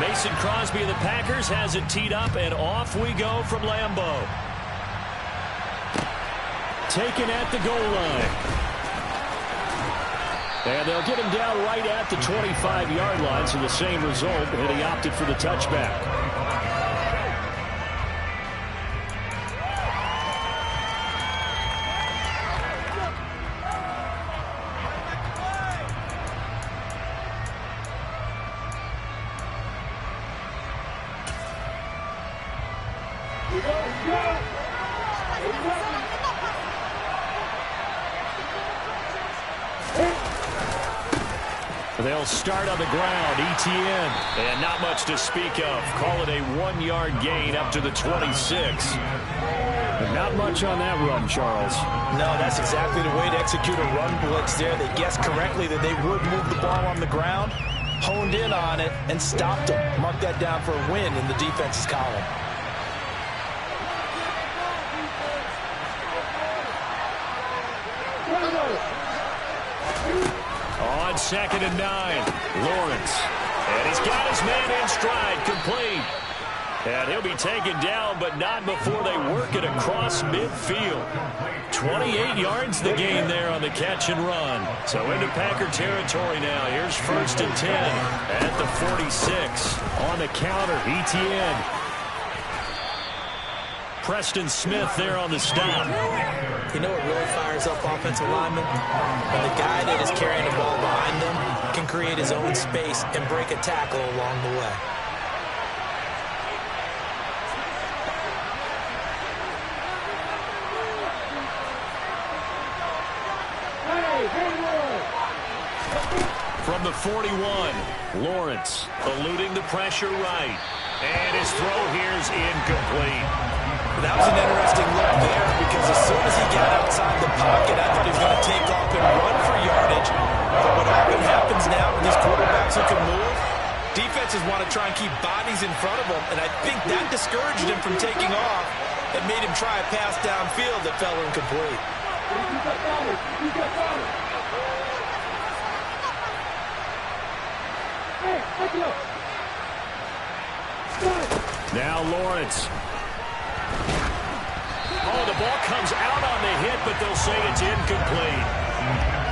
Mason Crosby of the Packers has it teed up, and off we go from Lambeau. Taken at the goal line. And they'll get him down right at the 25-yard line, so the same result, and he opted for the touchback. They'll start on the ground. Etienne. And not much to speak of. Call it a 1-yard gain up to the 26. And not much on that run, Charles. No, that's exactly the way to execute a run blitz there. They guessed correctly that they would move the ball on the ground, honed in on it, and stopped them. Mark that down for a win in the defense's column. On 2nd and 9, Lawrence. And he's got his man in stride, complete. And he'll be taken down, but not before they work it across midfield. 28 yards the gain there on the catch and run. So into Packer territory now. Here's 1st and 10 at the 46. On the counter, Etienne. Preston Smith there on the stop. You know what really fires up offensive linemen? When the guy that is carrying the ball behind them can create his own space and break a tackle along the way. From the 41, Lawrence eluding the pressure right. And his throw here is incomplete. That was an interesting look there because as soon as he got outside the pocket, I thought he was going to take off and run for yardage. But what often happens now with these quarterbacks who can move, defenses want to try and keep bodies in front of them, and I think that discouraged him from taking off and made him try a pass downfield that fell incomplete. Now Lawrence. Oh, the ball comes out on the hit, but they'll say it's incomplete.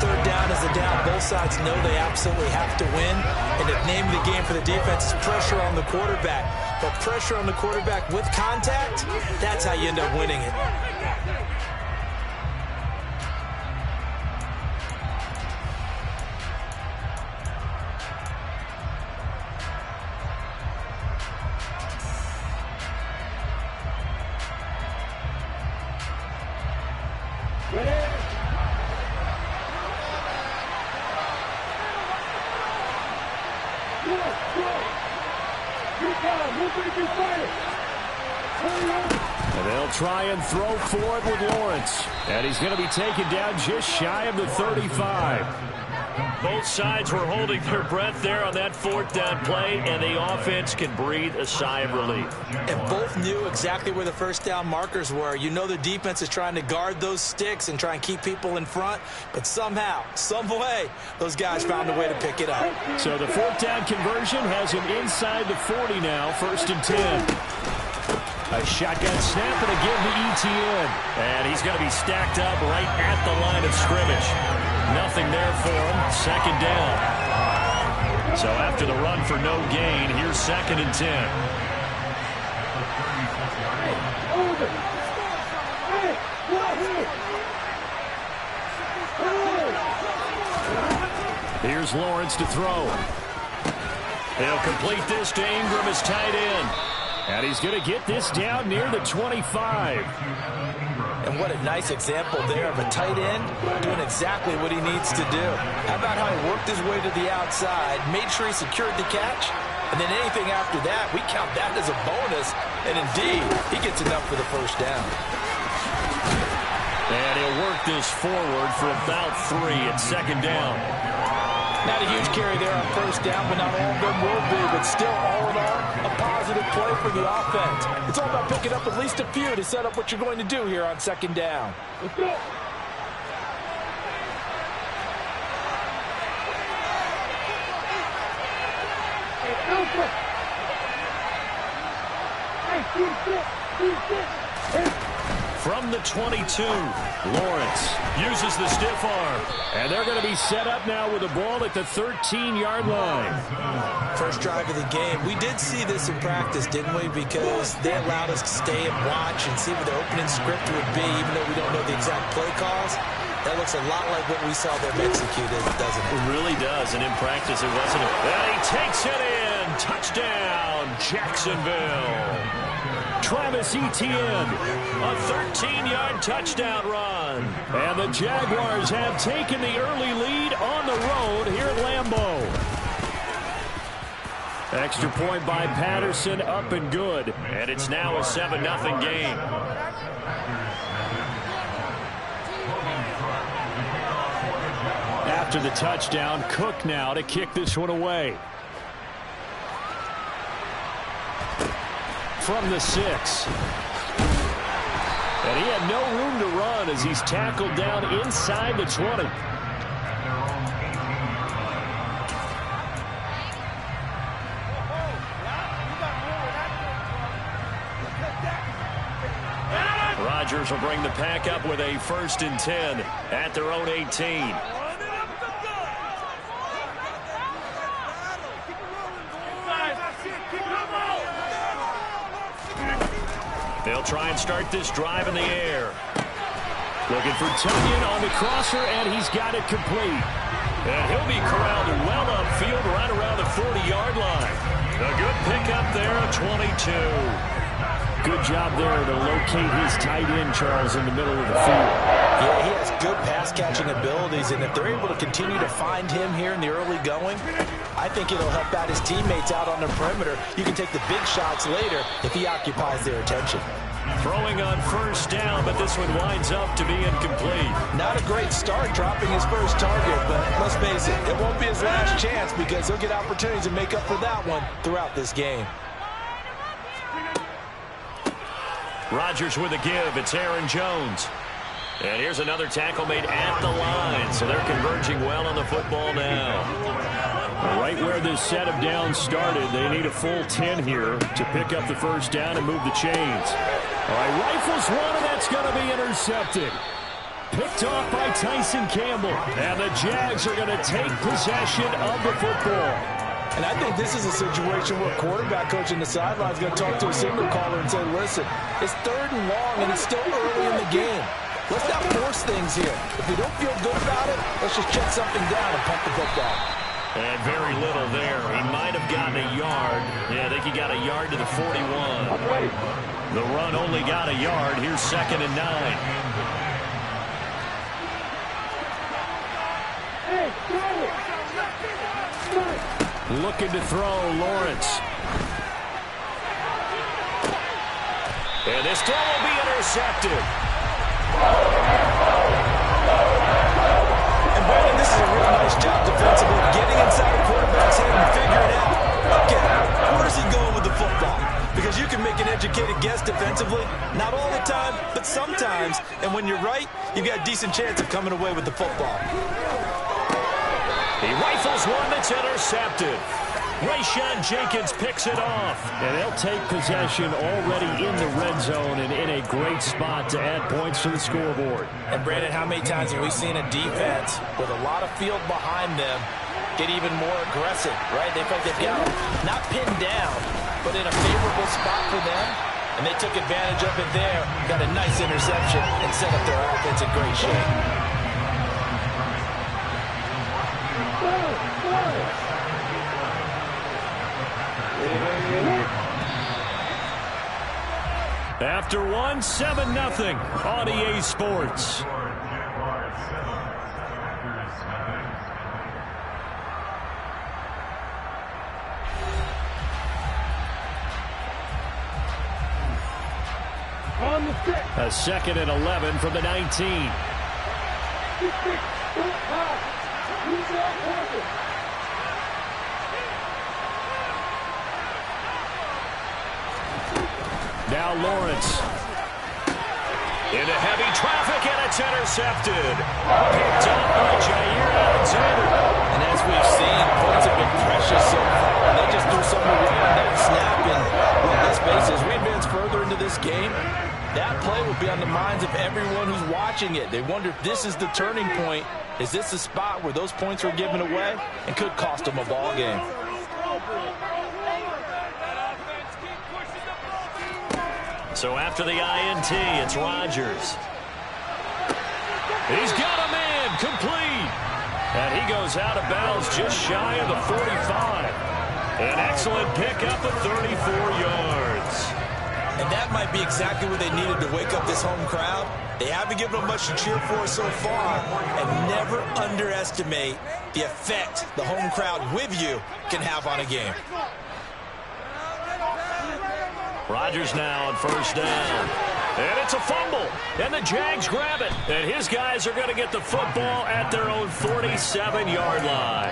3rd down is the down. Both sides know they absolutely have to win. And the name of the game for the defense is pressure on the quarterback. But pressure on the quarterback with contact, that's how you end up winning it. And they'll try and throw for it with Lawrence. And he's going to be taken down just shy of the 35. Both sides were holding their breath there on that 4th down play, and the offense can breathe a sigh of relief. And both knew exactly where the 1st down markers were. You know the defense is trying to guard those sticks and try and keep people in front, but somehow, some way, those guys found a way to pick it up. So the 4th down conversion has him inside the 40 now, 1st and 10. A shotgun snap and a give to Etienne. And he's going to be stacked up right at the line of scrimmage. Nothing there for him. 2nd down. So after the run for no gain, here's 2nd and 10. Here's Lawrence to throw. He'll complete this to Ingram as tight end. And he's going to get this down near the 25. And what a nice example there of a tight end doing exactly what he needs to do. How about how he worked his way to the outside, made sure he secured the catch, and then anything after that, we count that as a bonus. And indeed, he gets enough for the 1st down. And he'll work this forward for about 3 at 2nd down. Not a huge carry there on 1st down, but not all of them will be. But still, all in all, a positive play for the offense. It's all about picking up at least a few to set up what you're going to do here on 2nd down. Let's go. From the 22, Lawrence uses the stiff arm. And they're going to be set up now with the ball at the 13-yard line. First drive of the game. We did see this in practice, didn't we? Because they allowed us to stay and watch and see what the opening script would be, even though we don't know the exact play calls. That looks a lot like what we saw them executed, doesn't it? It really does, and in practice it wasn't. And he takes it in. Touchdown, Jacksonville. Travis Etienne, a 13-yard touchdown run. And the Jaguars have taken the early lead on the road here at Lambeau. Extra point by Patterson, up and good. And it's now a 7-0 game. After the touchdown, Cook now to kick this one away. From the 6. And he had no room to run as he's tackled down inside the 20. Rodgers will bring the pack up with a 1st and 10 at their own 18. They'll try and start this drive in the air. Looking for Tonyan on the crosser, and he's got it complete. And he'll be corralled well upfield right around the 40-yard line. A good pickup there, a 22. Good job there to locate his tight end, Charles, in the middle of the field. Yeah, he has good pass-catching abilities, and if they're able to continue to find him here in the early going, I think it'll help out his teammates out on the perimeter. You can take the big shots later if he occupies their attention. Throwing on 1st down, but this one winds up to be incomplete. Not a great start dropping his first target, but let's face it, it won't be his last chance because he'll get opportunities to make up for that one throughout this game. Rodgers with a give. It's Aaron Jones. And here's another tackle made at the line, so they're converging well on the football now. Right where this set of downs started, they need a full 10 here to pick up the 1st down and move the chains. All right, rifles one, and that's going to be intercepted. Picked off by Tyson Campbell. And the Jags are going to take possession of the football. And I think this is a situation where quarterback coach in the sideline is going to talk to a signal caller and say, listen, it's 3rd and long, and it's still early in the game. Let's not force things here. If we don't feel good about it, let's just check something down and punt the football. And very little there. He might have gotten a yard. Yeah, I think he got a yard to the 41. The run only got a yard. Here's 2nd and 9. Looking to throw, Lawrence. And this throw will be intercepted. And Brandon, this is a really nice job defensively, getting inside the quarterback's head and figuring out, okay, where's he going with the football? Because you can make an educated guess defensively, not all the time, but sometimes. And when you're right, you've got a decent chance of coming away with the football. He rifles one that's intercepted. Rayshawn Jenkins picks it off. And they'll take possession already in the red zone and in a great spot to add points to the scoreboard. And, Brandon, how many times have we seen a defense with a lot of field behind them get even more aggressive, right? They feel like they've got not pinned down, but in a favorable spot for them. And they took advantage of it there, got a nice interception, and set up their offense in great shape. After one, 7-0 on EA Sports. A 2nd and 11 from the 19. Now Lawrence. Into heavy traffic, and it's intercepted. Picked up by Jair Alexander. And as we've seen, points have been precious so far. They just threw something right on that snap. And, well, let's face it, as we advance further watching it. They wonder if this is the turning point. Is this the spot where those points were given away and could cost them a ball game? So after the INT, it's Rodgers. He's got a man, complete. And he goes out of bounds just shy of the 45. An excellent pickup of 34 yards. And that might be exactly what they needed to wake up this home crowd. They haven't given them much to cheer for so far. And never underestimate the effect the home crowd with you can have on a game. Rodgers now on first down. And it's a fumble. And the Jags grab it. And his guys are going to get the football at their own 47-yard line.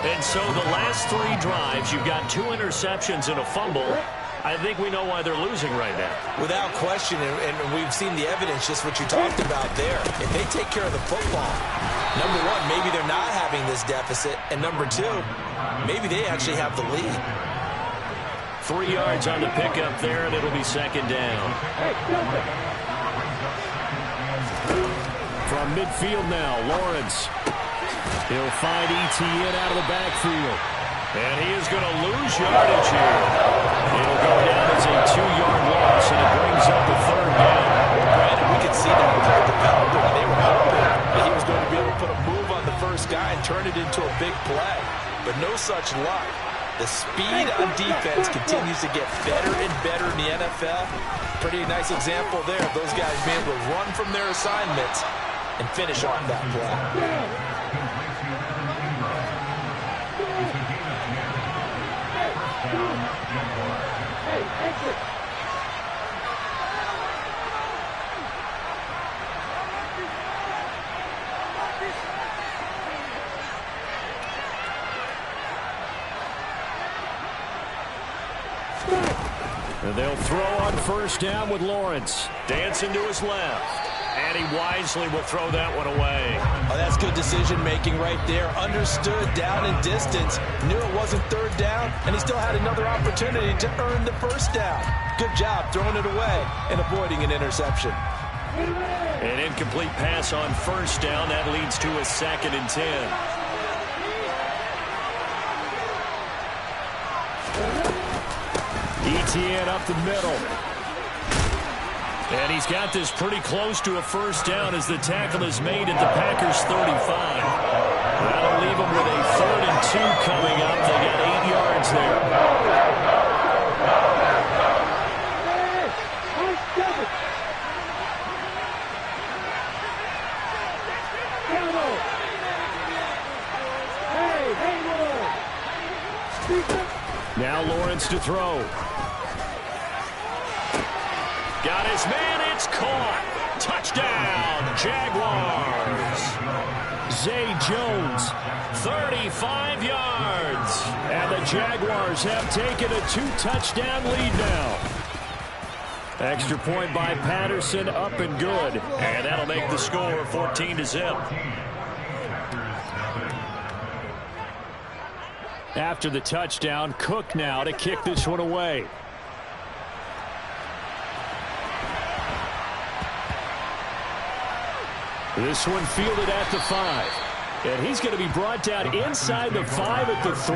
And so the last 3 drives, you've got 2 interceptions and a fumble. I think we know why they're losing right now. Without question, and we've seen the evidence, just what you talked about there. If they take care of the football, number one, maybe they're not having this deficit. And number two, maybe they actually have the lead. 3 yards on the pickup there, and it'll be second down. From midfield now, Lawrence. He'll find Etienne out of the backfield. And he is going to lose yardage here. It'll go down as a 2-yard loss, and it brings up the third down. Granted, we could see that play developing, and they were hoping that he was going to be able to put a move on the first guy and turn it into a big play. But no such luck. The speed on defense continues to get better and better in the NFL. Pretty nice example there of those guys being able to run from their assignments and finish off that play. And they'll throw on first down with Lawrence. Dancing to his left. And he wisely will throw that one away. Oh, that's good decision-making right there. Understood down and distance. Knew it wasn't third down, and he still had another opportunity to earn the first down. Good job throwing it away and avoiding an interception. An incomplete pass on first down. That leads to a 2nd and 10. Etienne up the middle. And he's got this pretty close to a first down as the tackle is made at the Packers' 35. That'll leave them with a 3rd and 2 coming up. They got 8 yards there. Now Lawrence to throw. Got his man, it's caught. Touchdown, Jaguars. Zay Jones, 35 yards. And the Jaguars have taken a 2-touchdown lead now. Extra point by Patterson, up and good. And that'll make the score 14-0. After the touchdown, Cook now to kick this one away. This one fielded at the 5. And he's going to be brought down inside the 5 at the 3.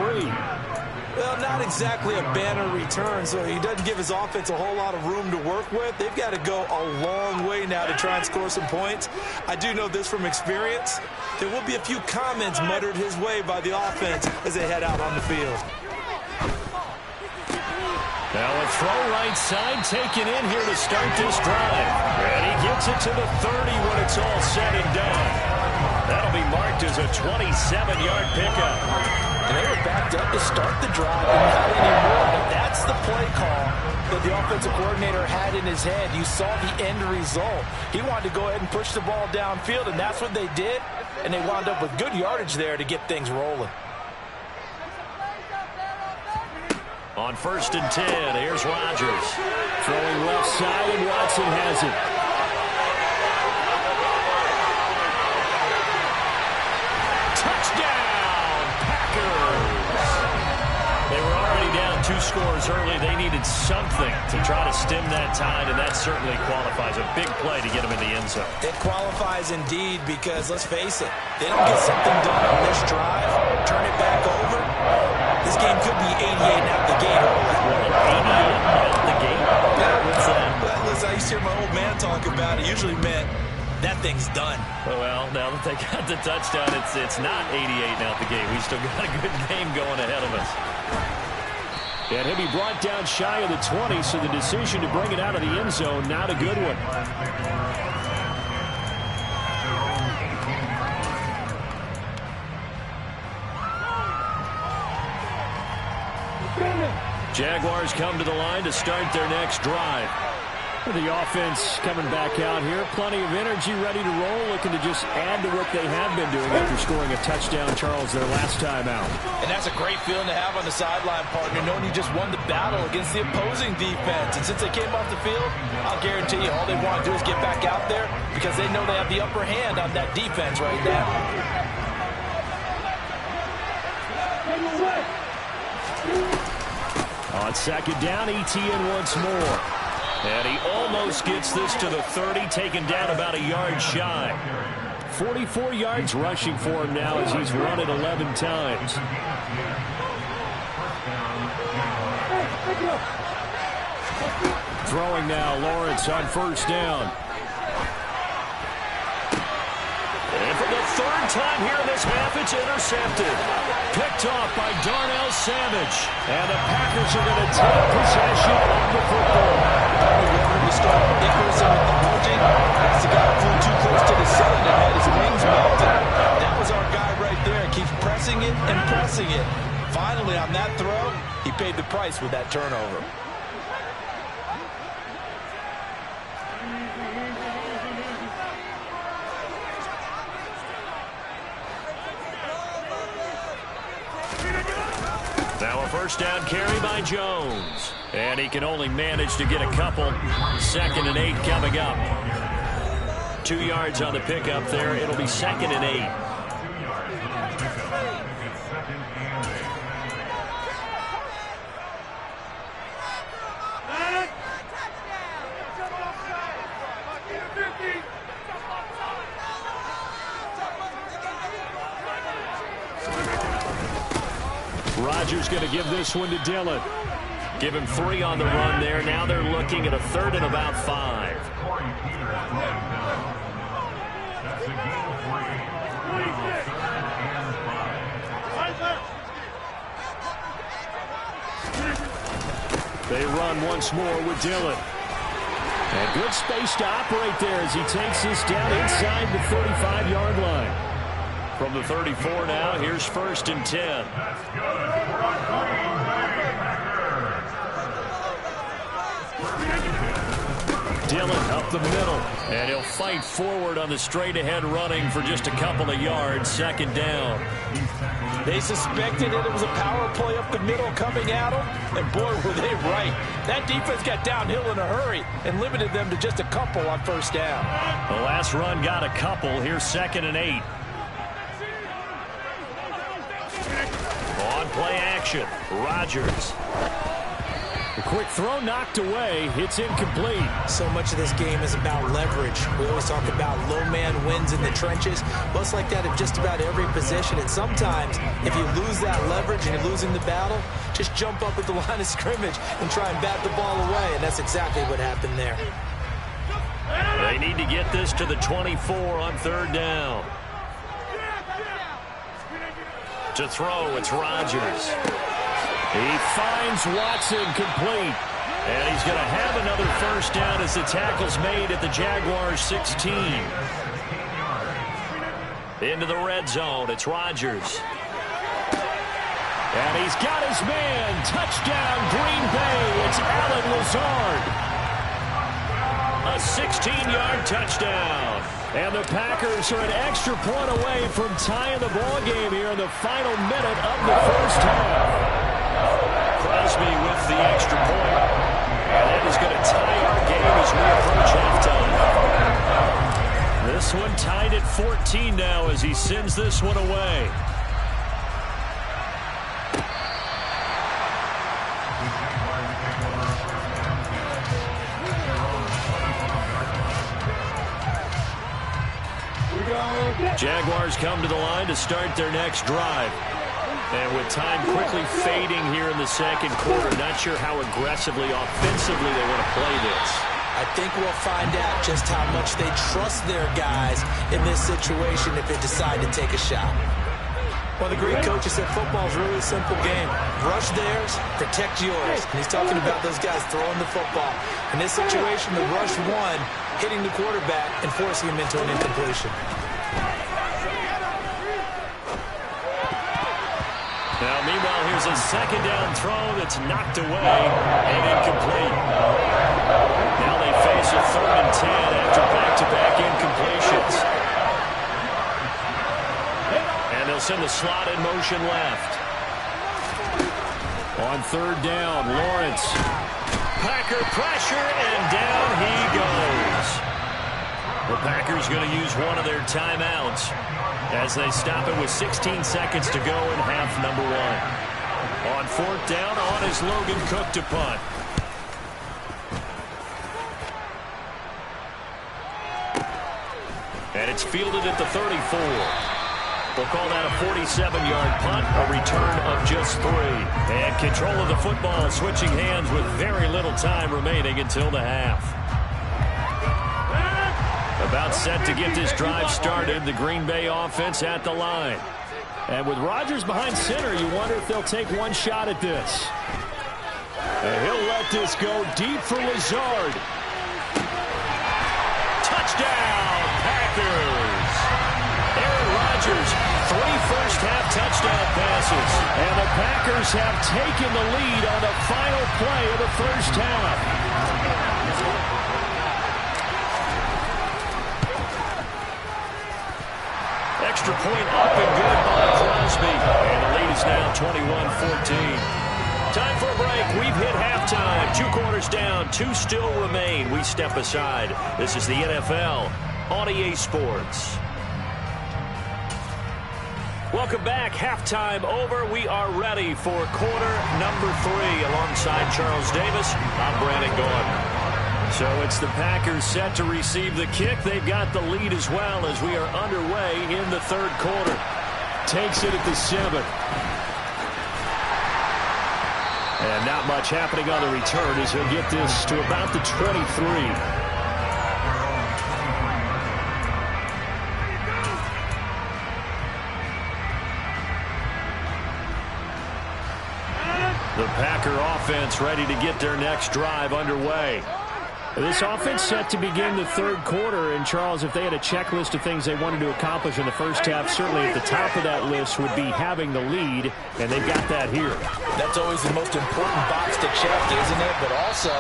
Well, not exactly a banner return, so he doesn't give his offense a whole lot of room to work with. They've got to go a long way now to try and score some points. I do know this from experience. There will be a few comments muttered his way by the offense as they head out on the field. Now a throw right side taken in here to start this drive. And he gets it to the 30 when it's all said and done. That'll be marked as a 27-yard pickup. And they were backed up to start the drive and not anymore. But that's the play call that the offensive coordinator had in his head. You saw the end result. He wanted to go ahead and push the ball downfield, and that's what they did. And they wound up with good yardage there to get things rolling. On 1st and 10, here's Rodgers. Throwing left side, and Watson has it. Touchdown, Packers! They were already down 2 scores early. They needed something to try to stem that tide, and that certainly qualifies. A big play to get them in the end zone. It qualifies indeed because, let's face it, they don't get something done on this drive, turn it back over, this game could be 88 out the gate early. 88 out the gate? What's that? Listen, I used to hear my old man talk about it. Usually meant that thing's done. Well, now that they got the touchdown, it's not 88 out the gate. We still got a good game going ahead of us. And he'll be brought down shy of the 20, so the decision to bring it out of the end zone, not a good one. Jaguars come to the line to start their next drive. The offense coming back out here. Plenty of energy, ready to roll, looking to just add to what they have been doing after scoring a touchdown, Charles, their last time out. And that's a great feeling to have on the sideline, partner, knowing you just won the battle against the opposing defense. And since they came off the field, I'll guarantee you all they want to do is get back out there because they know they have the upper hand on that defense right now. On second down, Etienne once more. And he almost gets this to the 30, taken down about a yard shy. 44 yards rushing for him now as he's run it 11 times. Throwing now, Lawrence on first down. And for the 3rd time here in this half, it's intercepted. Picked off by Darnell Savage. And the Packers are going to take possession of the football. To start Nicholson with the holding. That's the guy who flew too close to the sun and had his wings melted. That was our guy right there. Keeps pressing it and pressing it. Finally, on that throw, he paid the price with that turnover. Now a first down carry by Jones. And he can only manage to get a couple. 2nd and 8 coming up. 2 yards on the pickup there. It'll be 2nd and 8. Rodgers going to give this one to Dillon. Give him 3 on the run there. Now they're looking at a 3rd and about 5. They run once more with Dillon. And good space to operate there as he takes this down inside the 35-yard line. From the 34 now, here's 1st and 10. Dillon up the middle, and he'll fight forward on the straight-ahead running for just a couple of yards. 2nd down. They suspected it was a power play up the middle coming at them, and boy, were they right. That defense got downhill in a hurry and limited them to just a couple on 1st down. The last run got a couple. Here's 2nd and 8. On play action, Rodgers. The quick throw knocked away. It's incomplete. So much of this game is about leverage. We always talk about low man wins in the trenches. Well, it's like that at just about every position. And sometimes, if you lose that leverage and you're losing the battle, just jump up at the line of scrimmage and try and bat the ball away. And that's exactly what happened there. They need to get this to the 24 on 3rd down. To throw, it's Rodgers. He finds Watson complete. And he's going to have another 1st down as the tackle's made at the Jaguars 16. Into the red zone, it's Rodgers. And he's got his man. Touchdown, Green Bay. It's Allen Lazard. A 16-yard touchdown. And the Packers are an extra point away from tying the ball game here in the final minute of the 1st half. Crosby with the extra point. And that is going to tie our game as we approach halftime. This one tied at 14 now as he sends this one away. Jaguars come to the line to start their next drive. And with time quickly fading here in the second quarter, not sure how aggressively, offensively they want to play this. I think we'll find out just how much they trust their guys in this situation if they decide to take a shot. One of the great coaches said football is really a simple game. Rush theirs, protect yours. And he's talking about those guys throwing the football. In this situation, the rush one, hitting the quarterback and forcing him into an incompletion. Now, meanwhile, here's a second down throw that's knocked away and incomplete. Now they face a 3rd and 10 after back-to-back incompletions. And they'll send the slot in motion left. On 3rd down, Lawrence. Packer pressure, and down he goes. The Packers going to use one of their timeouts as they stop it with 16 seconds to go in half number 1. On 4th down, on is Logan Cook to punt. And it's fielded at the 34. We'll call that a 47-yard punt, a return of just 3. And control of the football, switching hands with very little time remaining until the half. About set to get this drive started, the Green Bay offense at the line. And with Rodgers behind center, you wonder if they'll take one shot at this. And he'll let this go deep for Lazard. Touchdown, Packers! Aaron Rodgers, 3 first-half touchdown passes. And the Packers have taken the lead on the final play of the first half. Extra point up and good by Crosby. And the lead is now 21-14. Time for a break. We've hit halftime. 2 quarters down. 2 still remain. We step aside. This is the NFL on EA Sports. Welcome back. Halftime over. We are ready for quarter number 3. Alongside Charles Davis, I'm Brandon Gordon. So it's the Packers set to receive the kick. They've got the lead as well as we are underway in the 3rd quarter. Takes it at the 7. And not much happening on the return as he'll get this to about the 23. The Packer offense ready to get their next drive underway. This offense set to begin the 3rd quarter, and Charles, if they had a checklist of things they wanted to accomplish in the first half, certainly at the top of that list would be having the lead, and they've got that here. That's always the most important box to check, isn't it? But also,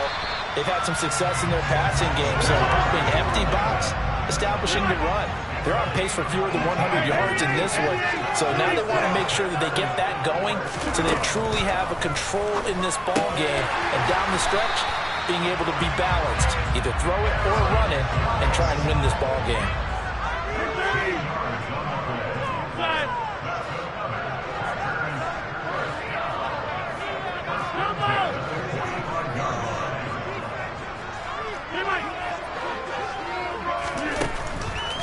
they've had some success in their passing game, so probably an empty box, establishing the run. They're on pace for fewer than 100 yards in this one, so now they want to make sure that they get that going so they truly have a control in this ball game, and down the stretch, being able to be balanced, either throw it or run it, and try and win this ball game.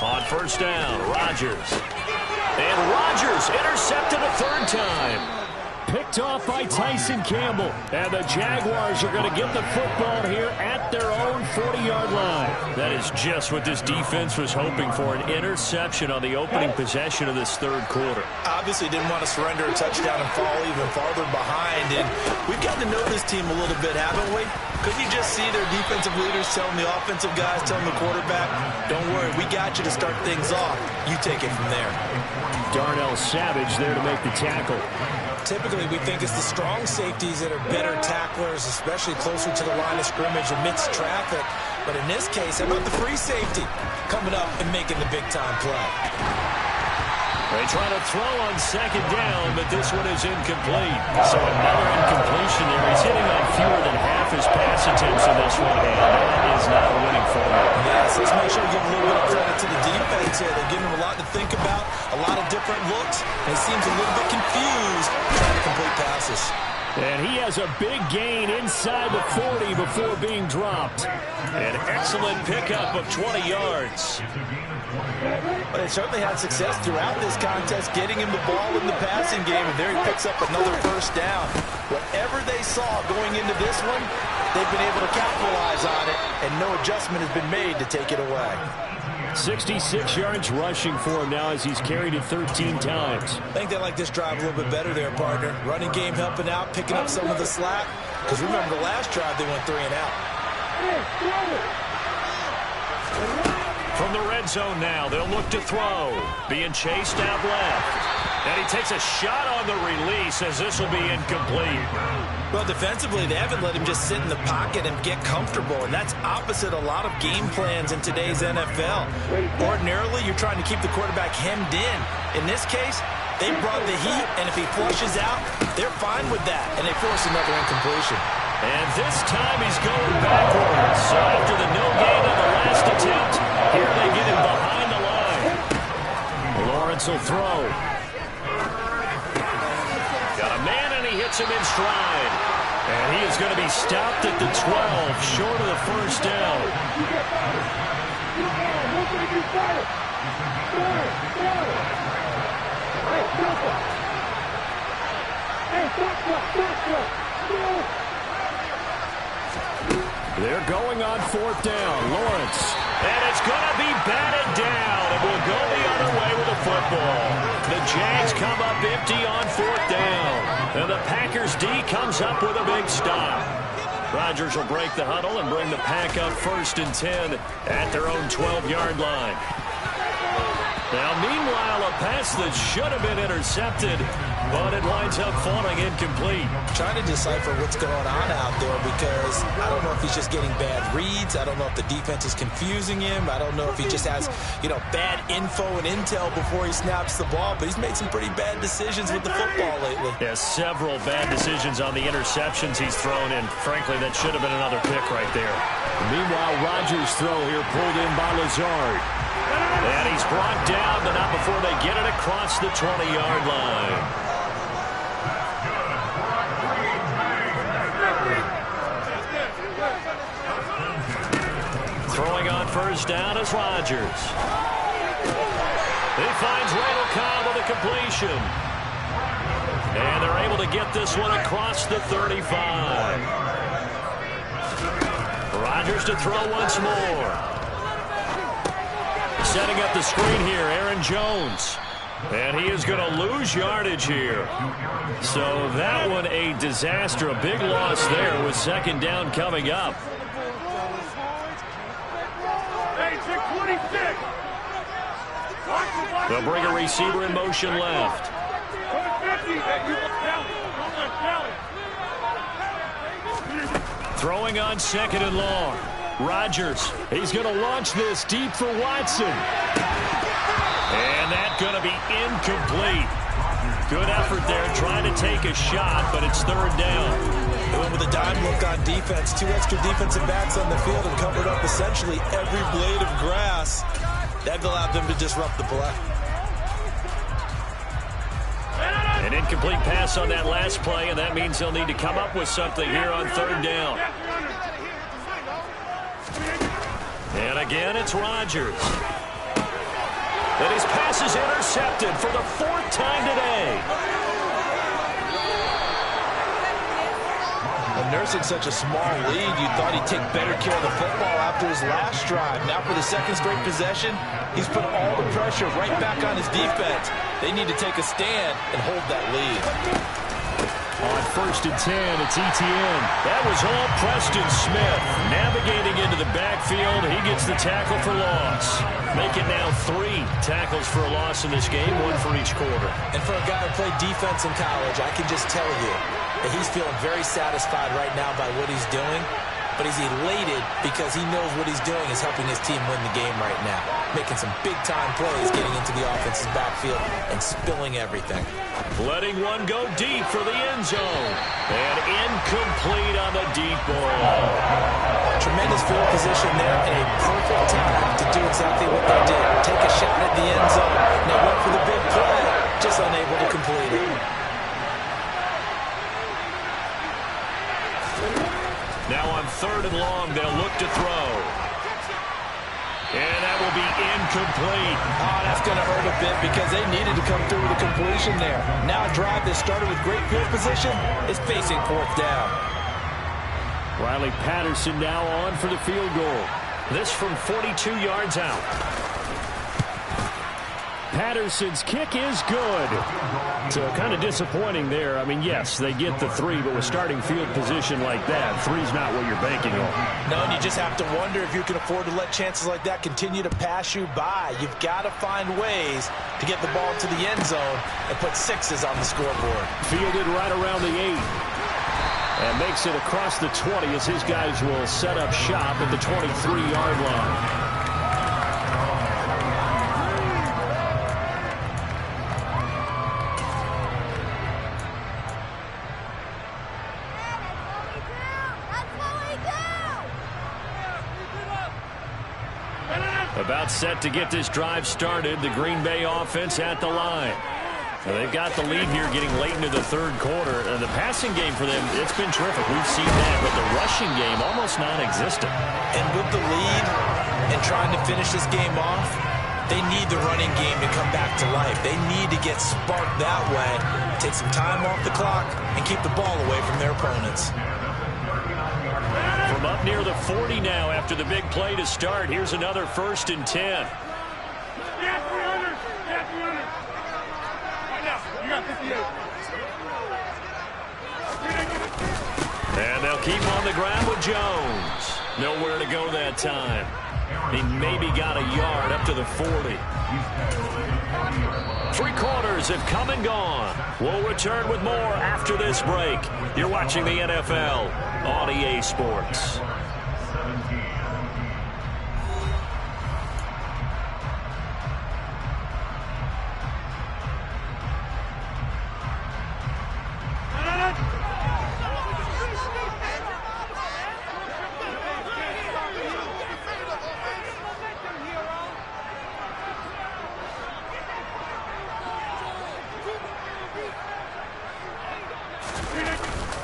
On 1st down, Rodgers. And Rodgers intercepted a 3rd time. Picked off by Tyson Campbell. And the Jaguars are going to get the football here at their own 40-yard line. That is just what this defense was hoping for, an interception on the opening possession of this 3rd quarter. Obviously didn't want to surrender a touchdown and fall even farther behind. And we've gotten to know this team a little bit, haven't we? Could you just see their defensive leaders telling the offensive guys, telling the quarterback, don't worry, we got you to start things off. You take it from there. Darnell Savage there to make the tackle. Typically, we think it's the strong safeties that are better tacklers, especially closer to the line of scrimmage amidst traffic. But in this case, how about the free safety coming up and making the big-time play? They try to throw on 2nd down, but this one is incomplete. So another incompletion there. He's hitting on fewer than half his pass attempts in this one, and that is not a winning formula. Yes, let's make sure we give a little bit of credit to the defense here. They're giving him a lot to think about, a lot of different looks, and he seems a little bit confused trying to complete passes. And he has a big gain inside the 40 before being dropped. An excellent pickup of 20 yards. But they certainly had success throughout this contest, getting him the ball in the passing game, and there he picks up another first down. Whatever they saw going into this one, they've been able to capitalize on it, and no adjustment has been made to take it away. 66 yards rushing for him now as he's carried it 13 times. I think they like this drive a little bit better there, partner. Running game helping out, picking up some of the slack. Because remember, the last drive they went 3 and out. From the red zone now, they'll look to throw. Being chased out left. And he takes a shot on the release as this will be incomplete. Well, defensively, they haven't let him just sit in the pocket and get comfortable, and that's opposite a lot of game plans in today's NFL. Ordinarily, you're trying to keep the quarterback hemmed in. In this case, they brought the heat, and if he flushes out, they're fine with that, and they force another incompletion. And this time he's going backwards. So after the no gain on the last attempt, here they get him behind the line. Lawrence will throw. Got a man, and he hits him in stride. And he is going to be stopped at the 12, short of the first down. They're going on 4th down. Lawrence. And it's going to be batted down. And will go the other way with the football. The Jags come up empty on 4th down. And the Packers D comes up with a big stop. Rodgers will break the huddle and bring the Pack up 1st and 10 at their own 12-yard line. Now, meanwhile, a pass that should have been intercepted, but it winds up falling incomplete. Trying to decipher what's going on out there because I don't know if he's just getting bad reads. I don't know if the defense is confusing him. I don't know if he just has, bad info and intel before he snaps the ball, but he's made some pretty bad decisions with the football lately. Yeah, several bad decisions on the interceptions he's thrown, and frankly, that should have been another pick right there. Meanwhile, Rodgers' throw here pulled in by Lazard. And he's brought down, but not before they get it across the 20-yard line. Throwing on 1st down is Rodgers. He finds Randall Cobb with a completion. And they're able to get this one across the 35. Rodgers to throw once more. Setting up the screen here, Aaron Jones. And he is going to lose yardage here. So that one a disaster, a big loss there with 2nd down coming up. They'll bring a receiver in motion left. Throwing on 2nd and long. Rodgers, he's going to launch this deep for Watson. And that's going to be incomplete. Good effort there trying to take a shot, but it's 3rd down. They went with a dime look on defense. 2 extra defensive backs on the field and covered up essentially every blade of grass. That allowed them to disrupt the play. An incomplete pass on that last play, and that means they'll need to come up with something here on 3rd down. And again, it's Rodgers. And his pass is intercepted for the 4th time today. And nursing such a small lead, you thought he'd take better care of the football after his last drive. Now for the 2nd straight possession, he's put all the pressure right back on his defense. They need to take a stand and hold that lead. On 1st and 10, it's Etienne. That was all Preston Smith. Navigating into the backfield, he gets the tackle for loss. Make it now 3 tackles for a loss in this game, 1 for each quarter. And for a guy who played defense in college, I can just tell you that he's feeling very satisfied right now by what he's doing. But he's elated because he knows what he's doing is helping his team win the game right now. Making some big-time plays, getting into the offense's backfield and spilling everything. Letting one go deep for the end zone. And incomplete on the deep ball. Tremendous field position there and a perfect time to do exactly what they did. Take a shot at the end zone. Now went for the big play, just unable to complete it. Now on 3rd and long, they'll look to throw. And that will be incomplete. Oh, that's going to hurt a bit because they needed to come through with a completion there. Now a drive that started with great field position is facing fourth down. Riley Patterson now on for the field goal. This from 42 yards out. Patterson's kick is good. So kind of disappointing there. I mean, yes, they get the 3, but with starting field position like that, 3's not what you're banking on. No, and you just have to wonder if you can afford to let chances like that continue to pass you by. You've got to find ways to get the ball to the end zone and put 6s on the scoreboard. Fielded right around the 8. And makes it across the 20 as his guys will set up shop at the 23-yard line. About set to get this drive started. The Green Bay offense at the line. Well, they've got the lead here getting late into the third quarter. The passing game for them, it's been terrific. We've seen that, but the rushing game almost non-existent. And with the lead and trying to finish this game off, they need the running game to come back to life. They need to get sparked that way, take some time off the clock, and keep the ball away from their opponents. From up near the 40 now after the big play to start, here's another 1st and 10. And they'll keep on the ground with Jones. Nowhere to go that time. He maybe got a yard up to the 40. 3 quarters have come and gone. We'll return with more after this break. You're watching the NFL on EA Sports.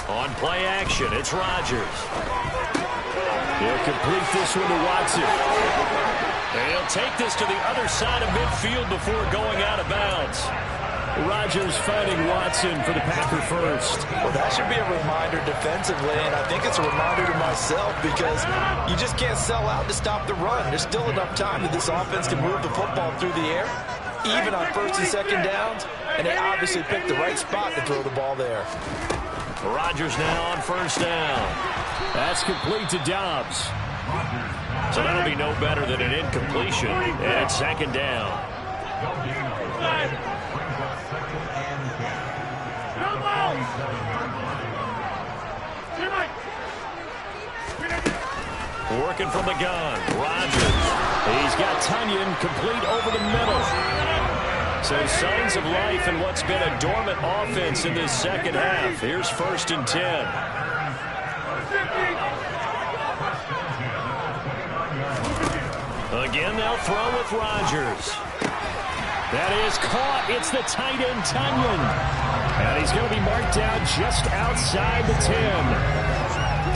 On play action, it's Rodgers. He'll complete this one to Watson. And he'll take this to the other side of midfield before going out of bounds. Rodgers finding Watson for the Packer first. Well, that should be a reminder defensively, and I think it's a reminder to myself because you just can't sell out to stop the run. There's still enough time that this offense can move the football through the air, even on 1st and 2nd downs, and they obviously picked the right spot to throw the ball there. Rodgers now on 1st down. That's complete to Dobbs. So that'll be no better than an incompletion. And it's 2nd down. Working from the gun. Rodgers. He's got Tunyon complete over the middle. So signs of life in what's been a dormant offense in this second half. Here's 1st and 10. Again, they'll throw with Rodgers. That is caught. It's the tight end, Tunyon. And he's going to be marked down just outside the 10.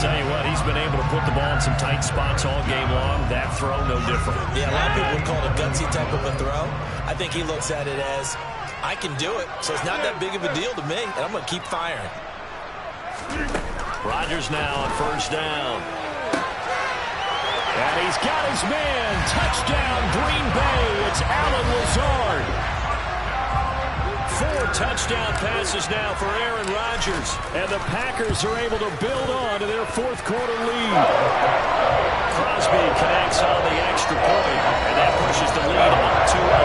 Tell you what, he's been able to put the ball in some tight spots all game long. That throw, no different. Yeah, a lot of people would call it a gutsy type of a throw. I think he looks at it as, I can do it, so it's not that big of a deal to me, and I'm going to keep firing. Rodgers now on 1st down. And he's got his man. Touchdown, Green Bay. It's Allen Lazard. 4 touchdown passes now for Aaron Rodgers. And the Packers are able to build on to their 4th quarter lead. Crosby connects on the extra point, and that pushes the lead up to 11.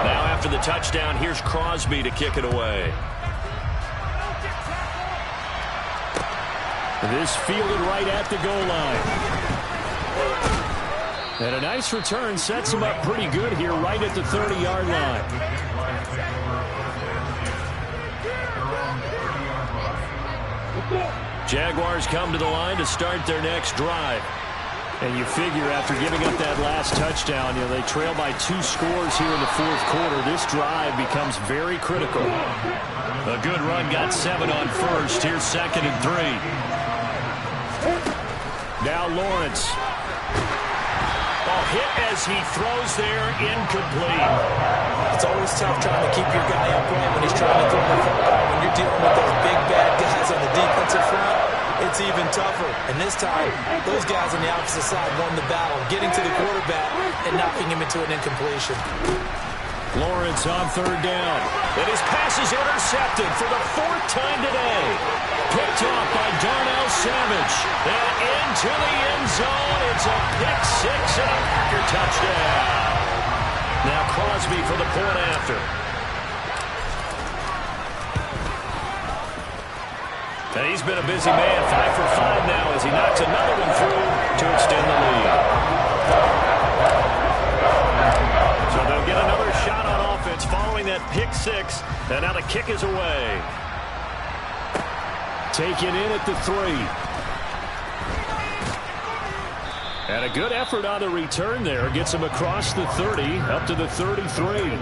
Now after the touchdown, here's Crosby to kick it away. This fielded right at the goal line. And a nice return sets him up pretty good here right at the 30-yard line. Jaguars come to the line to start their next drive. And you figure after giving up that last touchdown, they trail by 2 scores here in the 4th quarter. This drive becomes very critical. A good run got 7 on 1st. Here's 2nd and 3. Now Lawrence. hit as he throws there, incomplete. It's always tough trying to keep your guy upright when he's trying to throw the football. When you're dealing with those big, bad guys on the defensive front, it's even tougher. And this time, those guys on the opposite side won the battle, getting to the quarterback and knocking him into an incompletion. Lawrence on third down. And his pass is intercepted for the fourth time today. Picked off by Darnell Savage. And into the end zone. It's a pick six and a Packer touchdown. Now Crosby for the point after. And he's been a busy man, 5 for 5 now as he knocks another one through to extend the lead. So they'll get another shot on offense following that pick six. And now the kick is away. Taken in at the 3. And a good effort on the return there. Gets him across the 30, up to the 33.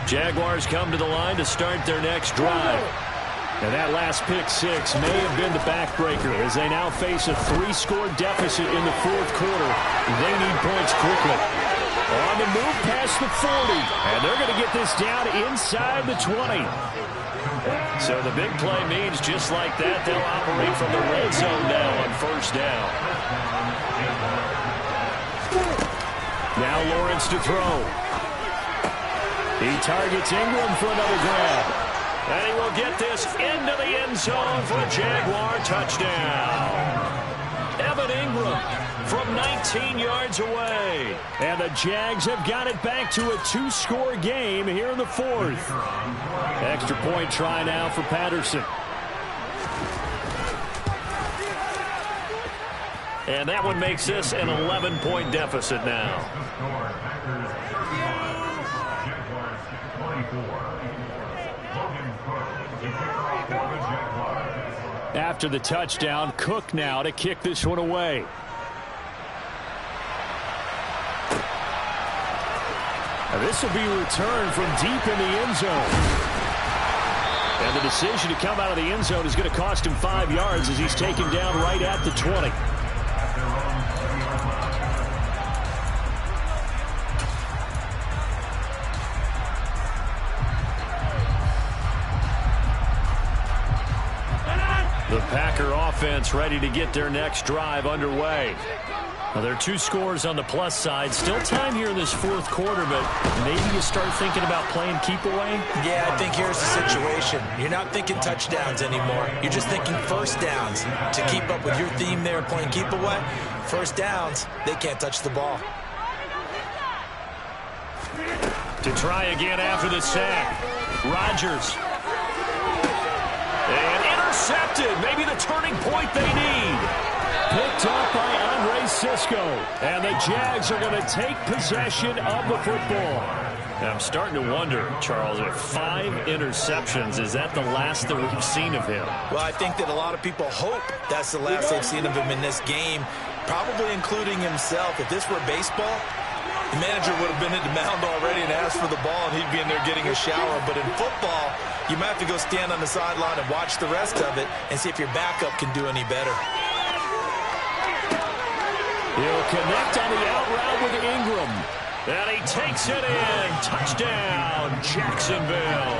Jaguars come to the line to start their next drive. And that last pick six may have been the backbreaker as they now face a 3-score deficit in the fourth quarter. They need points quickly. On the move past the 40. And they're going to get this down inside the 20. So the big play means just like that, they'll operate from the red zone now on first down. Now Lawrence to throw. He targets Ingram for another grab. And he will get this into the end zone for a Jaguar touchdown. Evan Ingram from 19 yards away. And the Jags have got it back to a 2-score game here in the fourth. Extra point try now for Patterson. And that one makes this an 11-point deficit now. After the touchdown, Cook now to kick this one away. Now this will be returned from deep in the end zone. And the decision to come out of the end zone is going to cost him 5 yards as he's taken down right at the 20. The Packer offense ready to get their next drive underway. Now, there are 2 scores on the plus side. Still time here in this fourth quarter, but maybe you start thinking about playing keep away? Yeah, I think here's the situation. You're not thinking touchdowns anymore. You're just thinking first downs. To keep up with your theme there, playing keep away, first downs, they can't touch the ball. To try again after the sack. Rodgers. And intercepted. Maybe the turning point they need. Picked up by Andre Cisco. And the Jags are going to take possession of the football. Now, I'm starting to wonder, Charles, if 5 interceptions, is that the last that we've seen of him? Well, I think that a lot of people hope that's the last they've seen of him in this game, probably including himself. If this were baseball, the manager would have been at the mound already and asked for the ball, and he'd be in there getting a shower. But in football, you might have to go stand on the sideline and watch the rest of it and see if your backup can do any better. He'll connect on the out route with Ingram. And he takes it in. Touchdown, Jacksonville.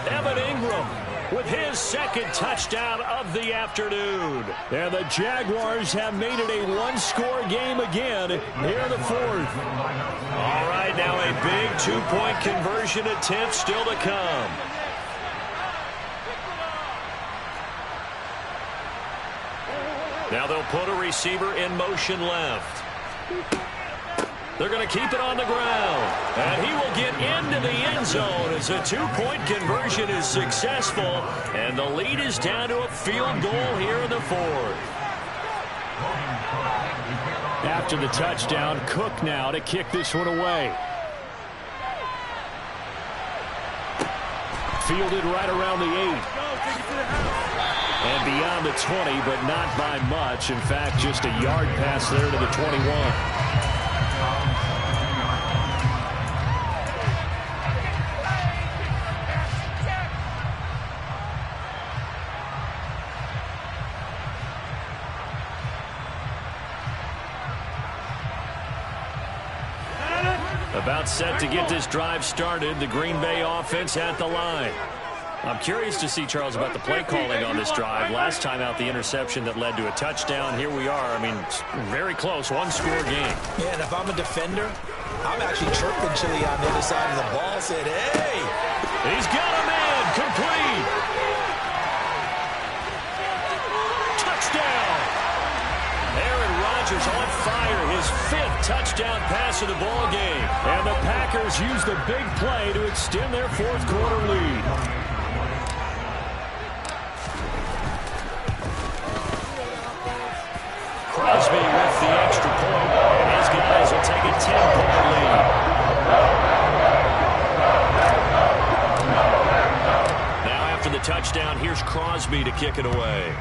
Evan Ingram with his second touchdown of the afternoon. And the Jaguars have made it a 1-score game again here in the fourth. All right, now a big 2-point conversion attempt still to come. Now they'll put a receiver in motion left. They're going to keep it on the ground. And he will get into the end zone as a 2-point conversion is successful. And the lead is down to a field goal here in the fourth. After the touchdown, Cook now to kick this one away. Fielded right around the 8. And beyond the 20, but not by much. In fact, just a yard pass there to the 21. About set to get this drive started. The Green Bay offense at the line. I'm curious to see, Charles, about the play calling on this drive. Last time out, the interception that led to a touchdown. Here we are. I mean, very close, one-score game. Yeah, and if I'm a defender, I'm actually chirping Chili on the other side of the ball. Said, hey! He's got a man. Complete. Touchdown. Aaron Rodgers on fire. His 5th touchdown pass of the ball game. And the Packers use the big play to extend their 4th quarter lead. Crosby with the extra point, and his guys will take a 10-point lead. Now after the touchdown, here's Crosby to kick it away.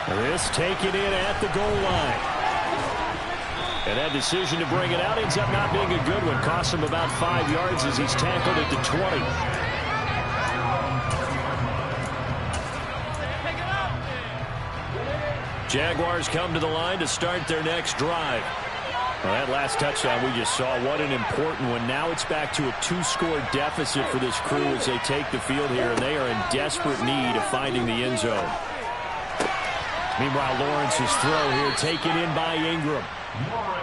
This taken in at the goal line. And that decision to bring it out ends up not being a good one. Costs him about 5 yards as he's tackled at the 20. Jaguars come to the line to start their next drive. Well, that last touchdown we just saw, what an important one. Now it's back to a 2-score deficit for this crew as they take the field here, and they are in desperate need of finding the end zone. Meanwhile, Lawrence's throw here taken in by Ingram.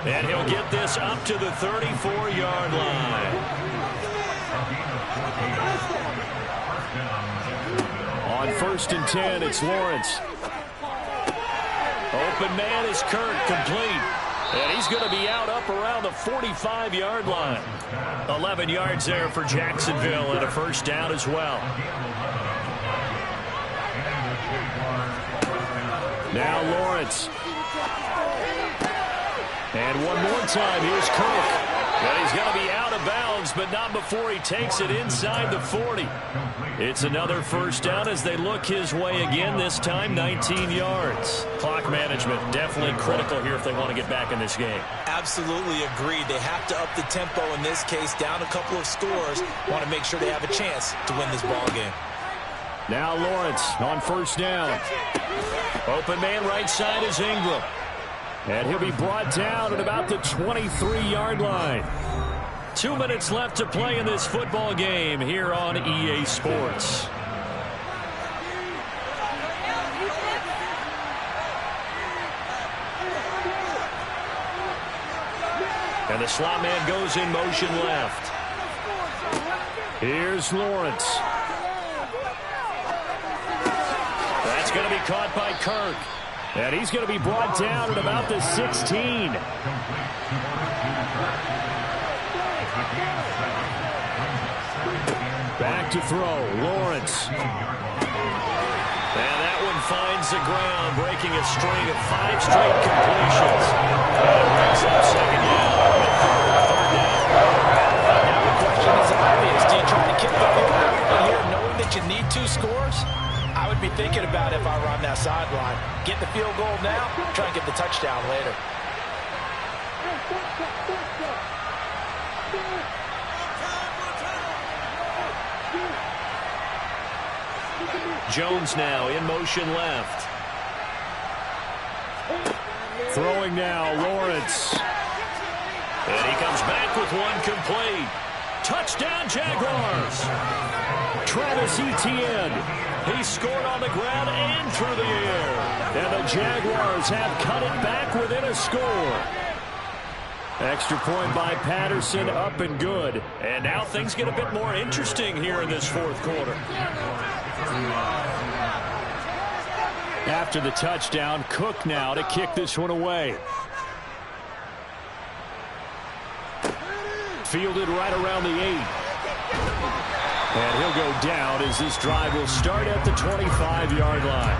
And he'll get this up to the 34-yard line. On 1st and 10, it's Lawrence. Open man is Kirk, complete. And he's going to be out up around the 45-yard line. 11 yards there for Jacksonville and a first down as well. Now Lawrence. And one more time, here's Kirk. And he's going to be out of bounds, but not before he takes it inside the 40. It's another first down as they look his way again, this time 19 yards. Clock management definitely critical here if they want to get back in this game. Absolutely agreed. They have to up the tempo in this case, down a couple of scores. Want to make sure they have a chance to win this ball game. Now Lawrence on first down. Open man right side is Ingram. And he'll be brought down at about the 23-yard line. 2 minutes left to play in this football game here on EA Sports. And the slot man goes in motion left. Here's Lawrence. That's going to be caught by Kirk. And he's going to be brought down at about the 16. Back to throw, Lawrence. And that one finds the ground, breaking a string of 5 straight completions. And it brings up second down. Now the question is obvious. Do you try to kick the field goal here knowing that you need 2 scores? I would be thinking about if I were on that sideline. Get the field goal now, try and get the touchdown later. Jones now in motion left. Throwing now, Lawrence. And he comes back with one complete. Touchdown, Jaguars. Travis Etienne. He scored on the ground and through the air. And the Jaguars have cut it back within a score. Extra point by Patterson, up and good. And now things get a bit more interesting here in this 4th quarter. After the touchdown, Cook now to kick this one away. Fielded right around the 8. And he'll go down as this drive will start at the 25-yard line.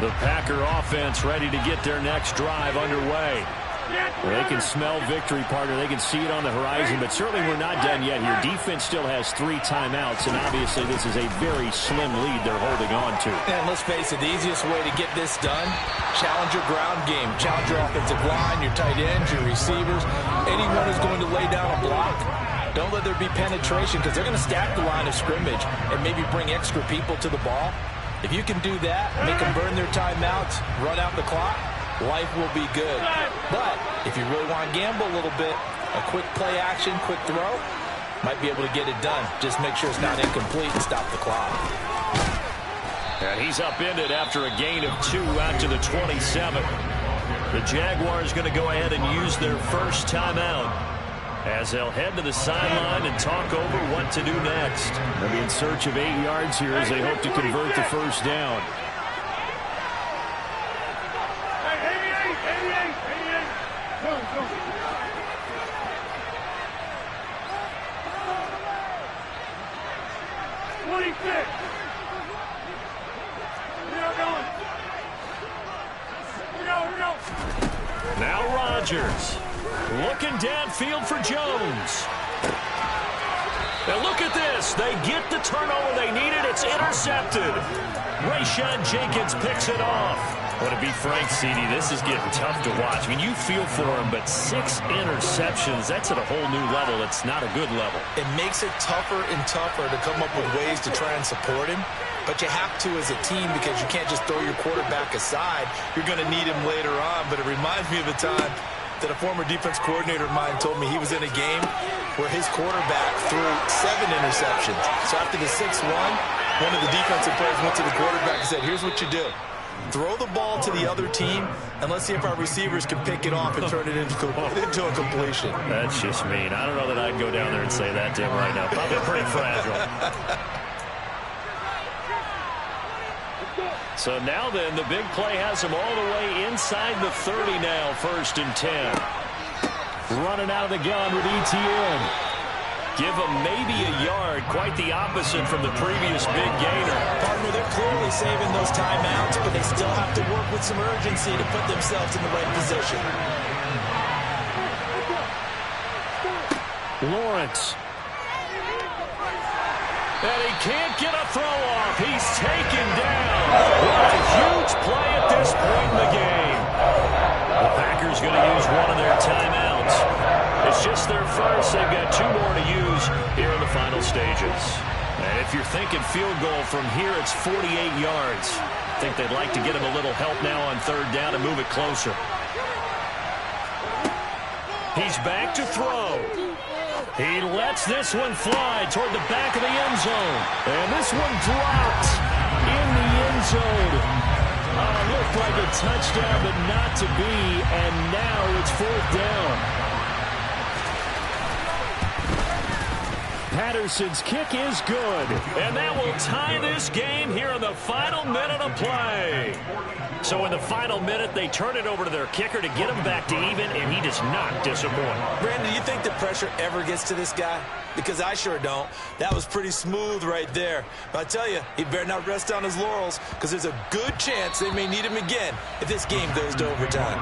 The Packer offense ready to get their next drive underway. They can smell victory, partner. They can see it on the horizon, but certainly we're not done yet here. Defense still has 3 timeouts, and obviously this is a very slim lead they're holding on to. And let's face it, the easiest way to get this done, challenge your ground game. Challenge your offensive line, your tight ends, your receivers. Anyone who's going to lay down a block, don't let there be penetration because they're going to stack the line of scrimmage and maybe bring extra people to the ball. If you can do that, make them burn their timeouts, run out the clock, life will be good. But if you really want to gamble a little bit, a quick play action, quick throw, might be able to get it done. Just make sure it's not incomplete and stop the clock. And he's upended after a gain of 2 out to the 27. The Jaguars going to go ahead and use their first timeout as they'll head to the sideline and talk over what to do next. They'll be in search of 8 yards here as they hope to convert the first down. Now Rodgers looking downfield for Jones. And look at this. They get the turnover they needed. It's intercepted. Rayshawn Jenkins picks it off. Well, to be frank, CD, this is getting tough to watch. I mean, you feel for him, but 6 interceptions, that's at a whole new level. It's not a good level. It makes it tougher and tougher to come up with ways to try and support him. But you have to as a team because you can't just throw your quarterback aside. You're going to need him later on. But it reminds me of a time that a former defense coordinator of mine told me he was in a game where his quarterback threw 7 interceptions. So after the 6-1, one of the defensive players went to the quarterback and said, here's what you do. Throw the ball to the other team, and let's see if our receivers can pick it off and turn it into a completion. That's just mean. I don't know that I'd go down there and say that to him right now. Probably pretty fragile. So now then, the big play has him all the way inside the 30 now, 1st and 10. Running out of the gun with ETN. Give him maybe a yard, quite the opposite from the previous big gainer. Partner, they're clearly saving those timeouts, but they still have to work with some urgency to put themselves in the right position. Lawrence. And he can't get a throw off. He's taken down. What a huge play at this point in the game. The Packers going to use one of their timeouts. It's just their first. They've got 2 more to use here in the final stages. And if you're thinking field goal from here, it's 48 yards. I think they'd like to get him a little help now on 3rd down and move it closer. He's back to throw. He lets this one fly toward the back of the end zone. And this one dropped in the end zone. Looked like a touchdown, but not to be. And now it's 4th down. Patterson's kick is good. And that will tie this game here in the final minute of play. So in the final minute, they turn it over to their kicker to get him back to even, and he does not disappoint. Brandon, do you think the pressure ever gets to this guy? Because I sure don't. That was pretty smooth right there. But I tell you, he better not rest on his laurels because there's a good chance they may need him again if this game goes to overtime.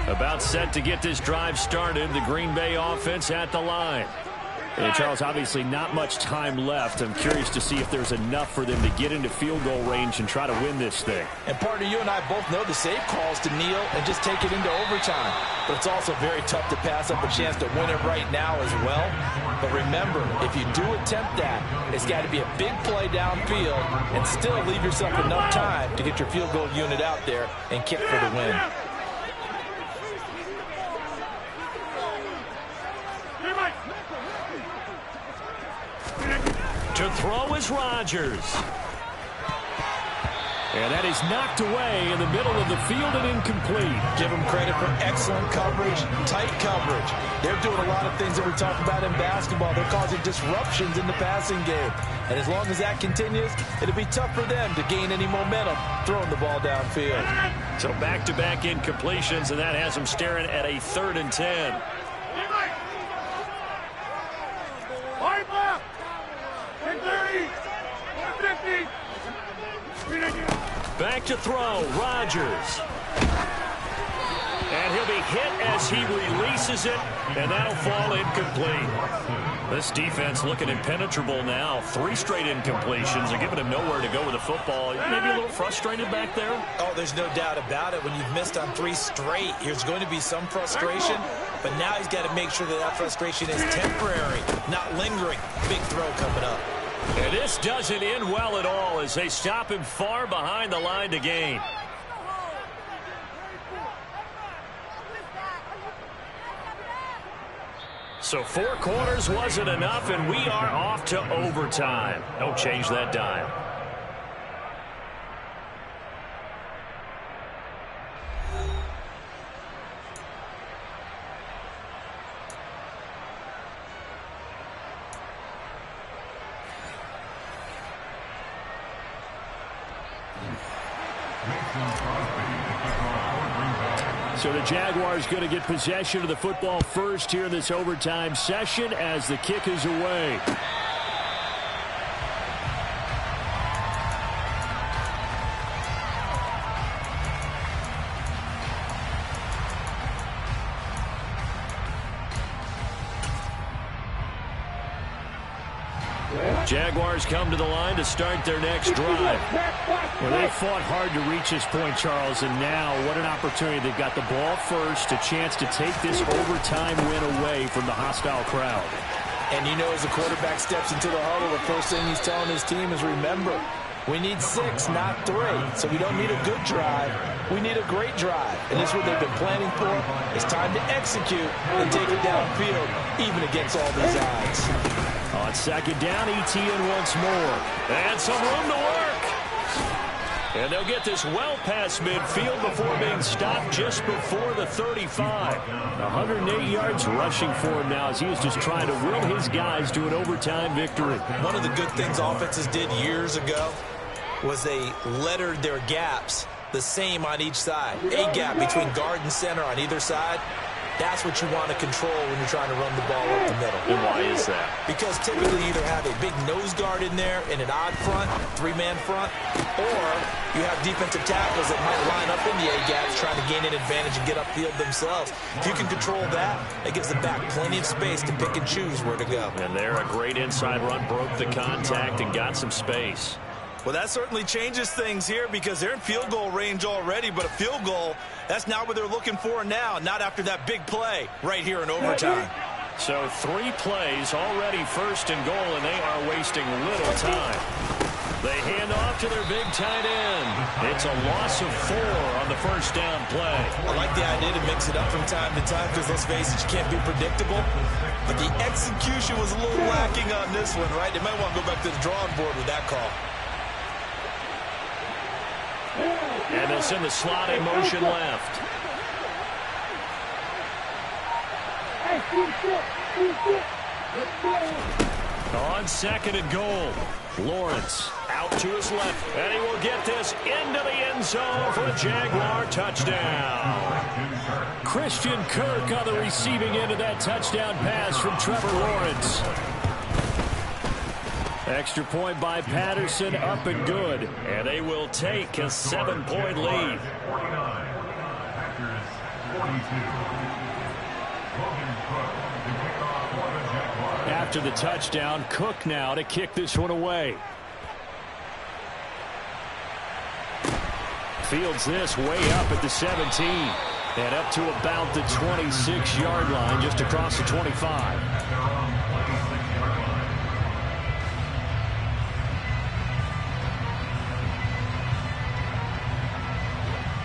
About set to get this drive started, the Green Bay offense at the line. And Charles, obviously not much time left. I'm curious to see if there's enough for them to get into field goal range and try to win this thing. And partner, you and I both know the safe calls to kneel and just take it into overtime. But it's also very tough to pass up a chance to win it right now as well. But remember, if you do attempt that, it's got to be a big play downfield and still leave yourself enough time to get your field goal unit out there and kick for the win. To throw is Rodgers. And that is knocked away in the middle of the field and incomplete. Give them credit for excellent coverage, tight coverage. They're doing a lot of things that we talk about in basketball. They're causing disruptions in the passing game. And as long as that continues, it'll be tough for them to gain any momentum throwing the ball downfield. So back-to-back incompletions, and that has them staring at a 3rd and 10. Back to throw, Rodgers. And he'll be hit as he releases it, and that'll fall incomplete. This defense looking impenetrable now. 3 straight incompletions. They're giving him nowhere to go with the football. Maybe a little frustrated back there? Oh, there's no doubt about it. When you've missed on 3 straight, there's going to be some frustration. But now he's got to make sure that that frustration is temporary, not lingering. Big throw coming up. And this doesn't end well at all as they stop him far behind the line to gain. So 4 quarters wasn't enough, and we are off to overtime. Don't change that dime. So the Jaguars going to get possession of the football first here in this overtime session as the kick is away. Jaguars come to the line to start their next drive. Well, they fought hard to reach this point, Charles, and now what an opportunity. They've got the ball first, a chance to take this overtime win away from the hostile crowd. And you know, as the quarterback steps into the huddle, the first thing he's telling his team is, remember, we need 6, not 3. So we don't need a good drive. We need a great drive. And this is what they've been planning for. It's time to execute and take it downfield, even against all these odds. On second down, Etienne once more. And some room to work. And they'll get this well past midfield before being stopped just before the 35. 108 yards rushing for him now as he is just trying to will his guys to an overtime victory. One of the good things offenses did years ago was they lettered their gaps the same on each side. A gap between guard and center on either side. That's what you want to control when you're trying to run the ball up the middle. And why is that? Because typically you either have a big nose guard in there in an odd front, 3-man front, or you have defensive tackles that might line up in the A-gaps trying to gain an advantage and get upfield themselves. If you can control that, it gives the back plenty of space to pick and choose where to go. And there, a great inside run, broke the contact and got some space. Well, that certainly changes things here because they're in field goal range already, but a field goal, that's not what they're looking for now, not after that big play right here in overtime. So 3 plays already first and goal, and they are wasting little time. They hand off to their big tight end. It's a loss of 4 on the first down play. I like the idea to mix it up from time to time because, let's face it, you can't be predictable. But the execution was a little lacking on this one, right? They might want to go back to the drawing board with that call. And they'll send the slot in motion left. On second and goal, Lawrence out to his left, and he will get this into the end zone for a Jaguar touchdown. Christian Kirk on the receiving end of that touchdown pass from Trevor Lawrence. Extra point by Patterson, up and good. And they will take a 7-point lead. After the touchdown, Cook now to kick this one away. Fields this way up at the 17. And up to about the 26-yard line, just across the 25.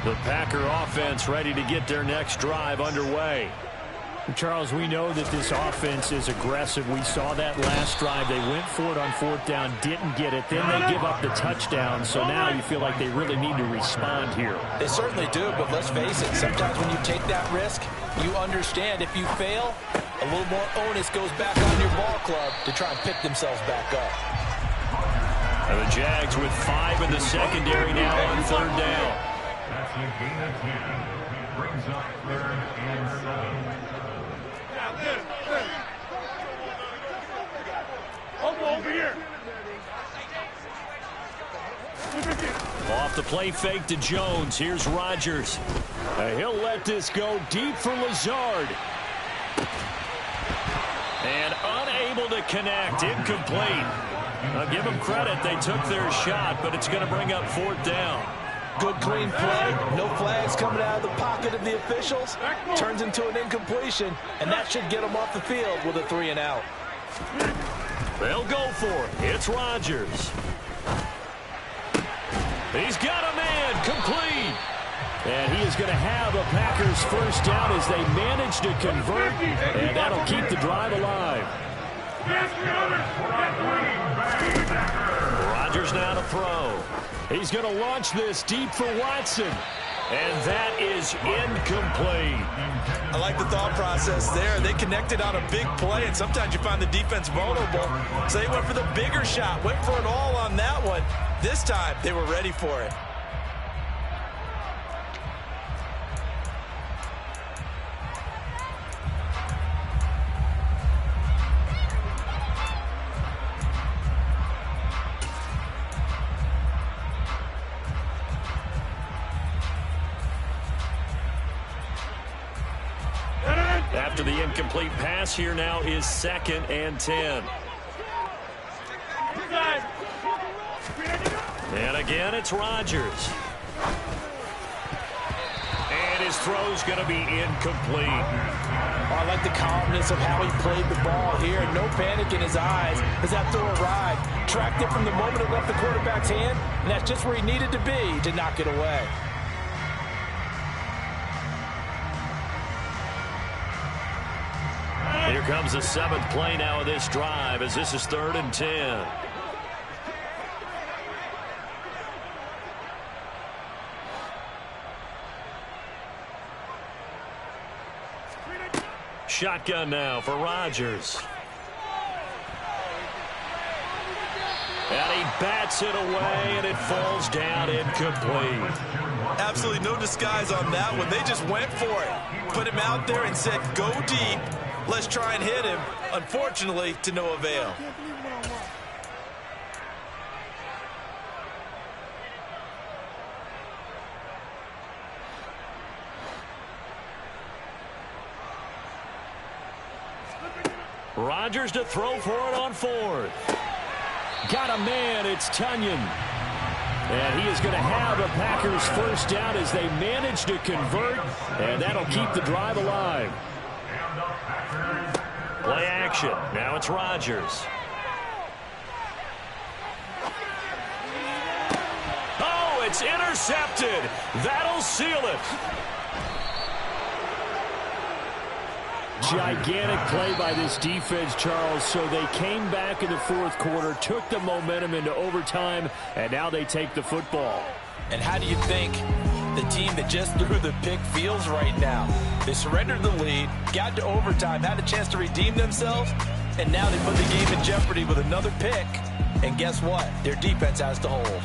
The Packer offense ready to get their next drive underway. Charles, we know that this offense is aggressive. We saw that last drive. They went for it on 4th down, didn't get it. Then they give up the touchdown. So now you feel like they really need to respond here. They certainly do, but let's face it. Sometimes when you take that risk, you understand if you fail, a little more onus goes back on your ball club to try and pick themselves back up. And the Jags with 5 in the secondary now on 3rd down. That's a gain of 10. Brings up 3rd and 7. Over here. Off the play fake to Jones. Here's Rodgers. He'll let this go deep for Lazard. And unable to connect. Incomplete. I'll give them credit. They took their shot, but it's going to bring up 4th down. Good, clean play. No flags coming out of the pocket of the officials. Turns into an incompletion, and that should get them off the field with a 3-and-out. They'll go for it. It's Rodgers. He's got a man. Complete. And he is going to have a Packers first down as they manage to convert, and that'll keep the drive alive. Rodgers now to throw. He's going to launch this deep for Watson. And that is incomplete. I like the thought process there. They connected on a big play, and sometimes you find the defense vulnerable. So they went for the bigger shot, went for it all on that one. This time, they were ready for it. After the incomplete pass, here now is 2nd and 10. And again, it's Rodgers. And his throw's going to be incomplete. Oh, I like the calmness of how he played the ball here. No panic in his eyes as that throw arrived. Tracked it from the moment it left the quarterback's hand, and that's just where he needed to be to knock it away. Here comes the 7th play now of this drive as this is 3rd and 10. Shotgun now for Rodgers. And he bats it away, and it falls down incomplete. Absolutely no disguise on that one. They just went for it. Put him out there and said, go deep. Let's try and hit him. Unfortunately, to no avail. Rodgers to throw for it on 4th. Got a man. It's Tunyon. And he is going to have a Packers first down as they manage to convert, and that'll keep the drive alive. Play action. Now it's Rodgers. Oh, it's intercepted. That'll seal it. Gigantic play by this defense, Charles. So they came back in the 4th quarter, took the momentum into overtime, and now they take the football. And how do you think the team that just threw the pick feels right now? They surrendered the lead, got to overtime, had a chance to redeem themselves, and now they put the game in jeopardy with another pick. And guess what? Their defense has to hold.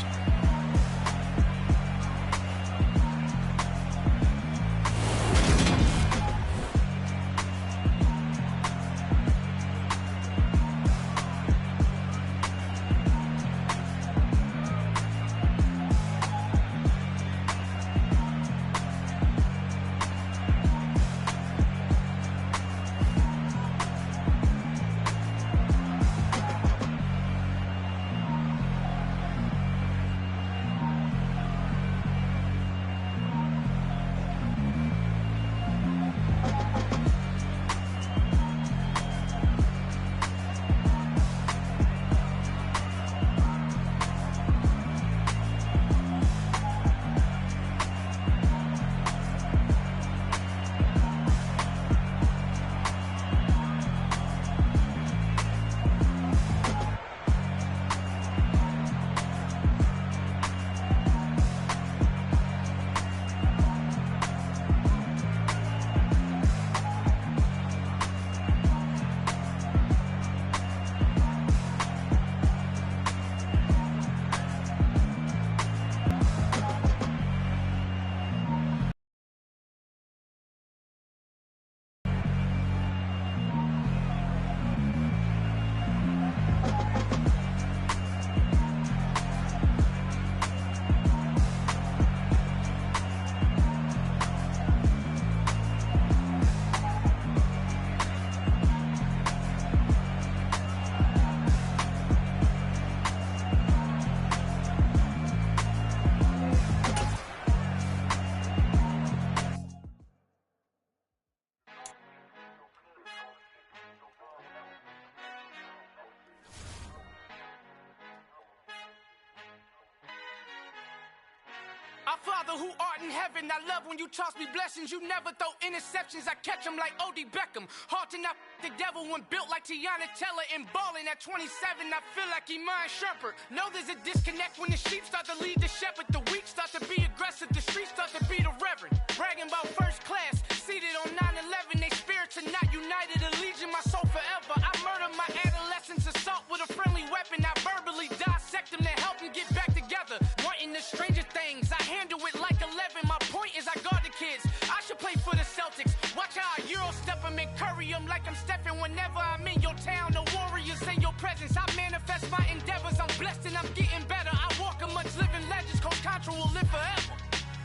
Father who art in heaven, I love when you toss me blessings. You never throw interceptions, I catch them like O.D. Beckham. Hard to not the devil when built like Tiana Teller and balling at 27. I feel like Iman Shumpert. Know there's a disconnect when the sheep start to lead the shepherd. The weak start to be aggressive, the streets start to be the reverend. Bragging about first class, seated on 9/11. They spirits are not united, a legion, my soul forever. I murder my adolescence, assault with a friendly weapon. I verbally dissect them to help them get back together. Wanting the stranger things, I handle it like 11. My point is I guard the kids. I should play for the Celtics. Watch how I Euro step them and curry them like I'm Stephen. Whenever I'm in your town, the Warriors in your presence. I manifest my endeavors. I'm blessed and I'm getting better. I walk amongst living legends. Coach Contra will live forever.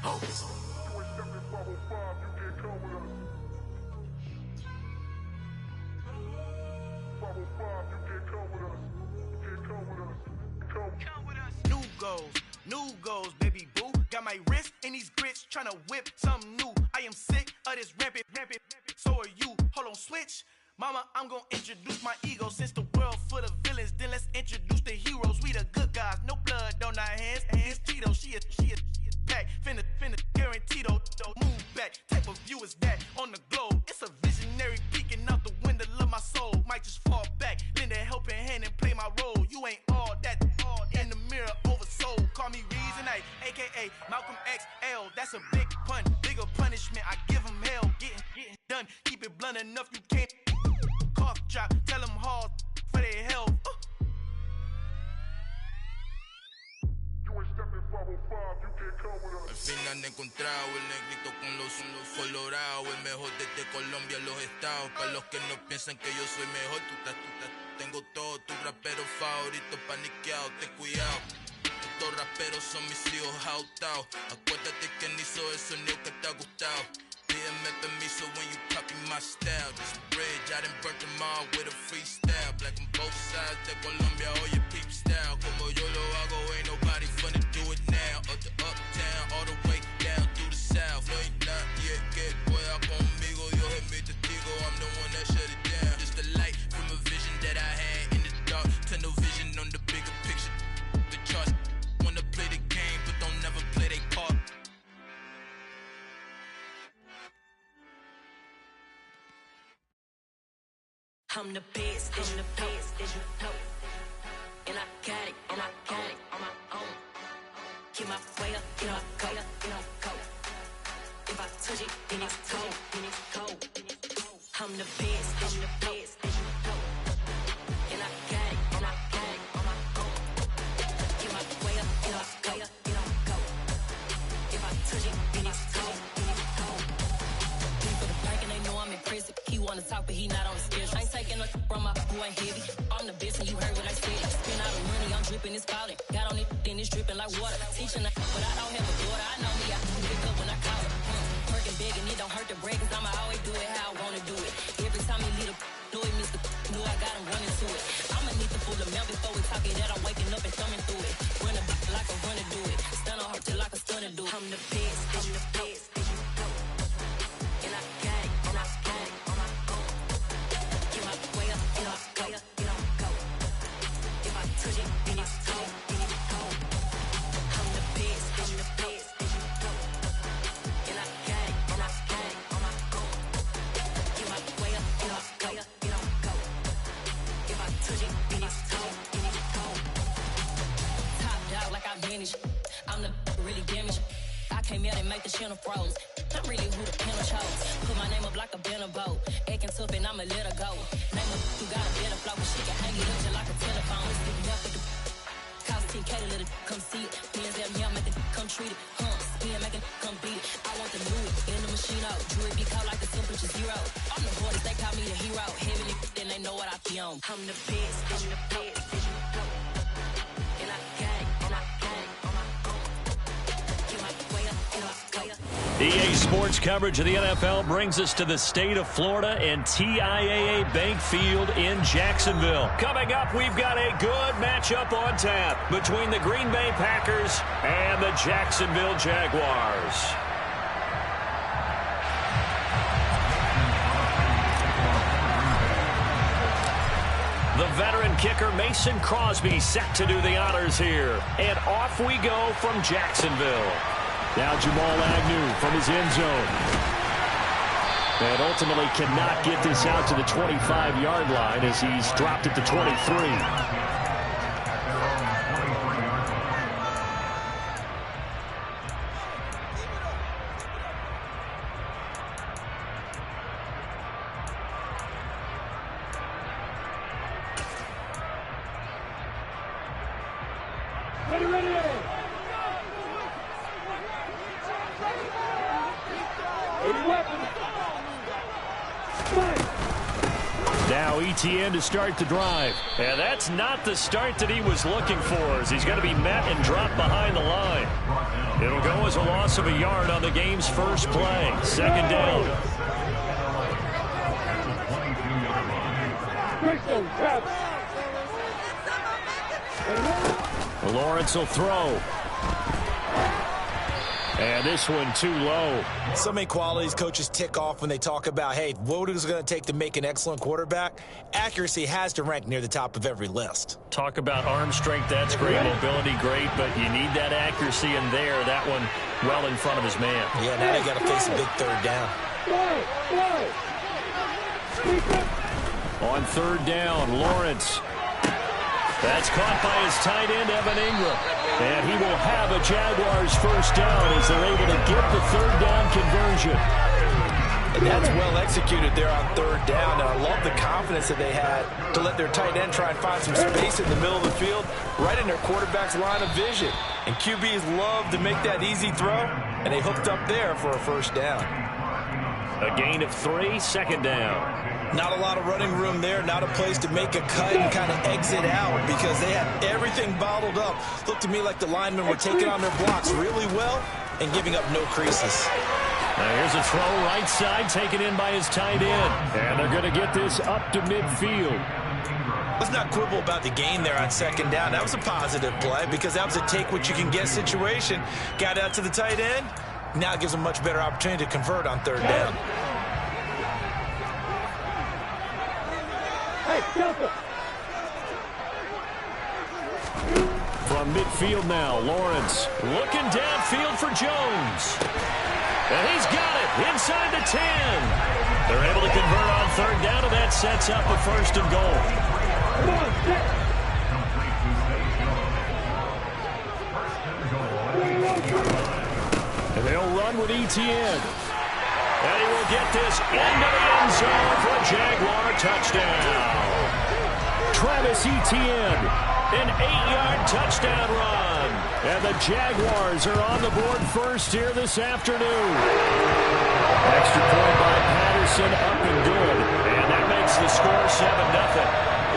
Oh. New goals, baby boo. Got my wrist in these grits, tryna whip something new. I am sick of this rampant. So are you. Hold on, switch. Mama, I'm gonna introduce my ego. Since the world full of villains, then let's introduce the heroes. We the good guys, no blood on our hands. It's Tito, she is back. Finna, guaranteed, don't move back. Type of view is that on the globe. It's a visionary peeking out the window of my soul. Might just fall back, lend a helping hand and play my role. You ain't all that in the mirror oversold. Call me Reason A, aka Malcolm XL. That's a big pun, bigger punishment. I give him hell, getting done. Keep it blunt enough, you can't cough drop. Tell them hard for their health. Al fin han encontrado el negrito con los colorados, el mejor desde Colombia, los estados. Para los que no piensan que yo soy mejor, tengo todo, tu rapero favorito paniqueado, ten cuidado. Estos raperos son mis hijos jautados. Acuérdate que ni hizo el sonido que te ha gustado. Pídeme permiso when you copy my style. This bridge, I done burnt them all with a freestyle. Black on both sides de Colombia, oye peep style. Como yo lo hago, ain't nobody finna do it now. Up to uptown, all the way down through the south. No hay nadie que pueda conmigo, Dios es mi testigo. I'm the one that shut it down. Just the light from a vision that I had in the dark. Tunnel vision on the bigger picture. The charts wanna play the game, but don't never play their part. I'm the best, and you know. And I got it on my own. Get my way up, get my go. If I touch it, then it's cold. I'm the best, and you know. And I got it on my own. Get my way up, get my go. If I touch it, then it's cold. For the park and they know I'm in prison. He wanna talk, but he not on the schedule. I ain't taking no from my boy heavy. I'm the best and you heard what I said. Spend all the money, I'm dripping, it's falling. Got on it, then it's dripping like water. Teaching her, but I don't have a daughter. I know me, I can pick up when I call her. Working big and it don't hurt the break, cause I'ma always do it how I wanna do it. Every time he lead a know it, Mr. Know I got him running to it. I'ma need to pull the mouth before we talk it that I'm waking up and thumbing through it. Run a beat like a runner do it. Stun on her till like a stunner do it. I'm the best, and I got it, and I got it on my own. Get my way up, get my go. If I touch it, then it's cold. I'm the best, and I got it, and I got it on my own. Get my way up, get my go. If I touch it, then it's cold. Top dog like I vanished. I'm the really damaged. I came out and make the channel froze. I'm really who the panel chose. Put my name up like a banner boat. Acting tough and I'ma let her go. Name her who got a better flow, but she can hang it up just like a telephone. Sticking up with the cost 10K to let it come see it. Hands down here, make it come treat it. Spin, make it come beat it. I want the new it in the machine out. Jewelry be cold like the temperature zero. I'm the borders, they call me the hero. Heavy then they know what I be on. I'm the best, and I got it, and I got it on my own. Get my way up, and I go. EA Sports coverage of the NFL brings us to the state of Florida and TIAA Bank Field in Jacksonville. Coming up, we've got a good matchup on tap between the Green Bay Packers and the Jacksonville Jaguars. The veteran kicker Mason Crosby set to do the honors here. And off we go from Jacksonville. Now Jamal Agnew from his end zone. And ultimately cannot get this out to the 25-yard line as he's dropped at the 23. Now ETN to start the drive. And that's not the start that he was looking for, as he's going to be met and dropped behind the line. It'll go as a loss of a yard on the game's first play. Second down. Lawrence will throw. And this one too low. So many qualities coaches tick off when they talk about, hey, what is it going to take to make an excellent quarterback? Accuracy has to rank near the top of every list. Talk about arm strength, that's great. Mobility, great, but you need that accuracy in there. That one well in front of his man. Yeah, now they got to face a big third down. On third down, Lawrence. That's caught by his tight end, Evan Ingram. And he will have a Jaguars first down as they're able to get the third down conversion. And that's well executed there on third down. And I love the confidence that they had to let their tight end try and find some space in the middle of the field, right in their quarterback's line of vision. And QBs love to make that easy throw, and they hooked up there for a first down. A gain of 3, second down. Not a lot of running room there, not a place to make a cut and kind of exit out because they had everything bottled up. Looked to me like the linemen were taking on their blocks really well and giving up no creases. Now here's a throw right side taken in by his tight end. And they're going to get this up to midfield. Let's not quibble about the gain there on second down. That was a positive play because that was a take-what-you-can-get situation. Got out to the tight end. Now it gives them a much better opportunity to convert on third down. From midfield now, Lawrence looking downfield for Jones. And he's got it inside the 10. They're able to convert on third down, and that sets up a first and goal. And they'll run with ETN. And he will get this into the end zone for a Jaguar touchdown. Travis Etienne, an 8-yard touchdown run. And the Jaguars are on the board first here this afternoon. Extra point by Patterson, up and good. And that makes the score 7-0.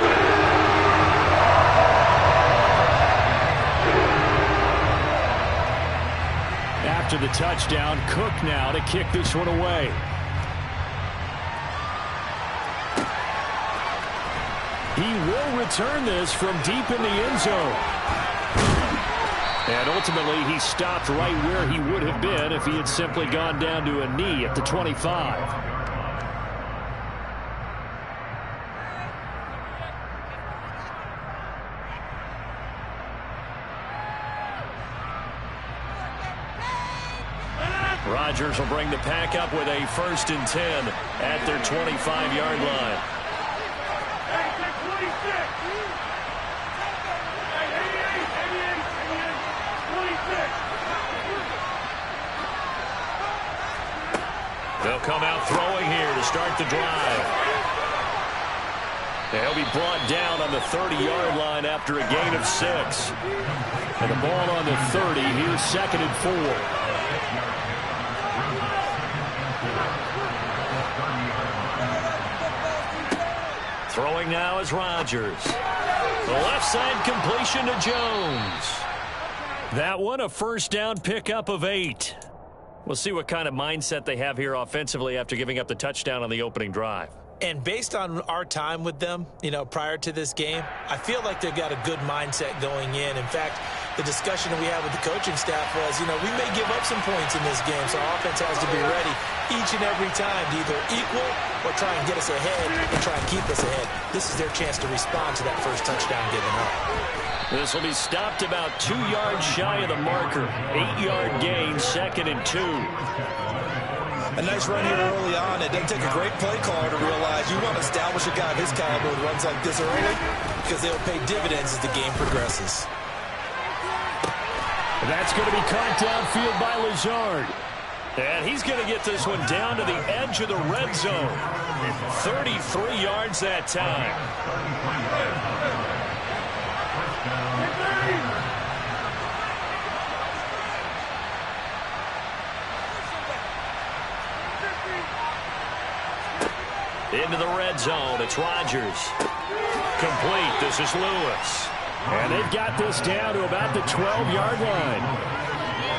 After the touchdown, Cook now to kick this one away. He will return this from deep in the end zone. And ultimately, he stopped right where he would have been if he had simply gone down to a knee at the 25. Rodgers will bring the pack up with a 1st and 10 at their 25-yard line. They'll come out throwing here to start the drive. They'll be brought down on the 30-yard line after a gain of 6. And the ball on the 30. Here's 2nd and 4. Throwing now is Rodgers. The left side completion to Jones. That one a first down pickup of 8. We'll see what kind of mindset they have here offensively after giving up the touchdown on the opening drive. And based on our time with them, prior to this game, I feel like they've got a good mindset going in. In fact, the discussion that we had with the coaching staff was, we may give up some points in this game, so our offense has to be ready each and every time to either equal or try and get us ahead and try and keep us ahead. This is their chance to respond to that first touchdown given up. This will be stopped about 2 yards shy of the marker. 8-yard gain, 2nd and 2. A nice run here early on. It doesn't take a great play caller to realize you want to establish a guy of his caliber who runs like this early because they'll pay dividends as the game progresses. That's going to be caught downfield by Lazard. And he's going to get this one down to the edge of the red zone. 33 yards that time. Into the red zone. It's Rodgers. Complete. This is Lewis. And they've got this down to about the 12-yard line.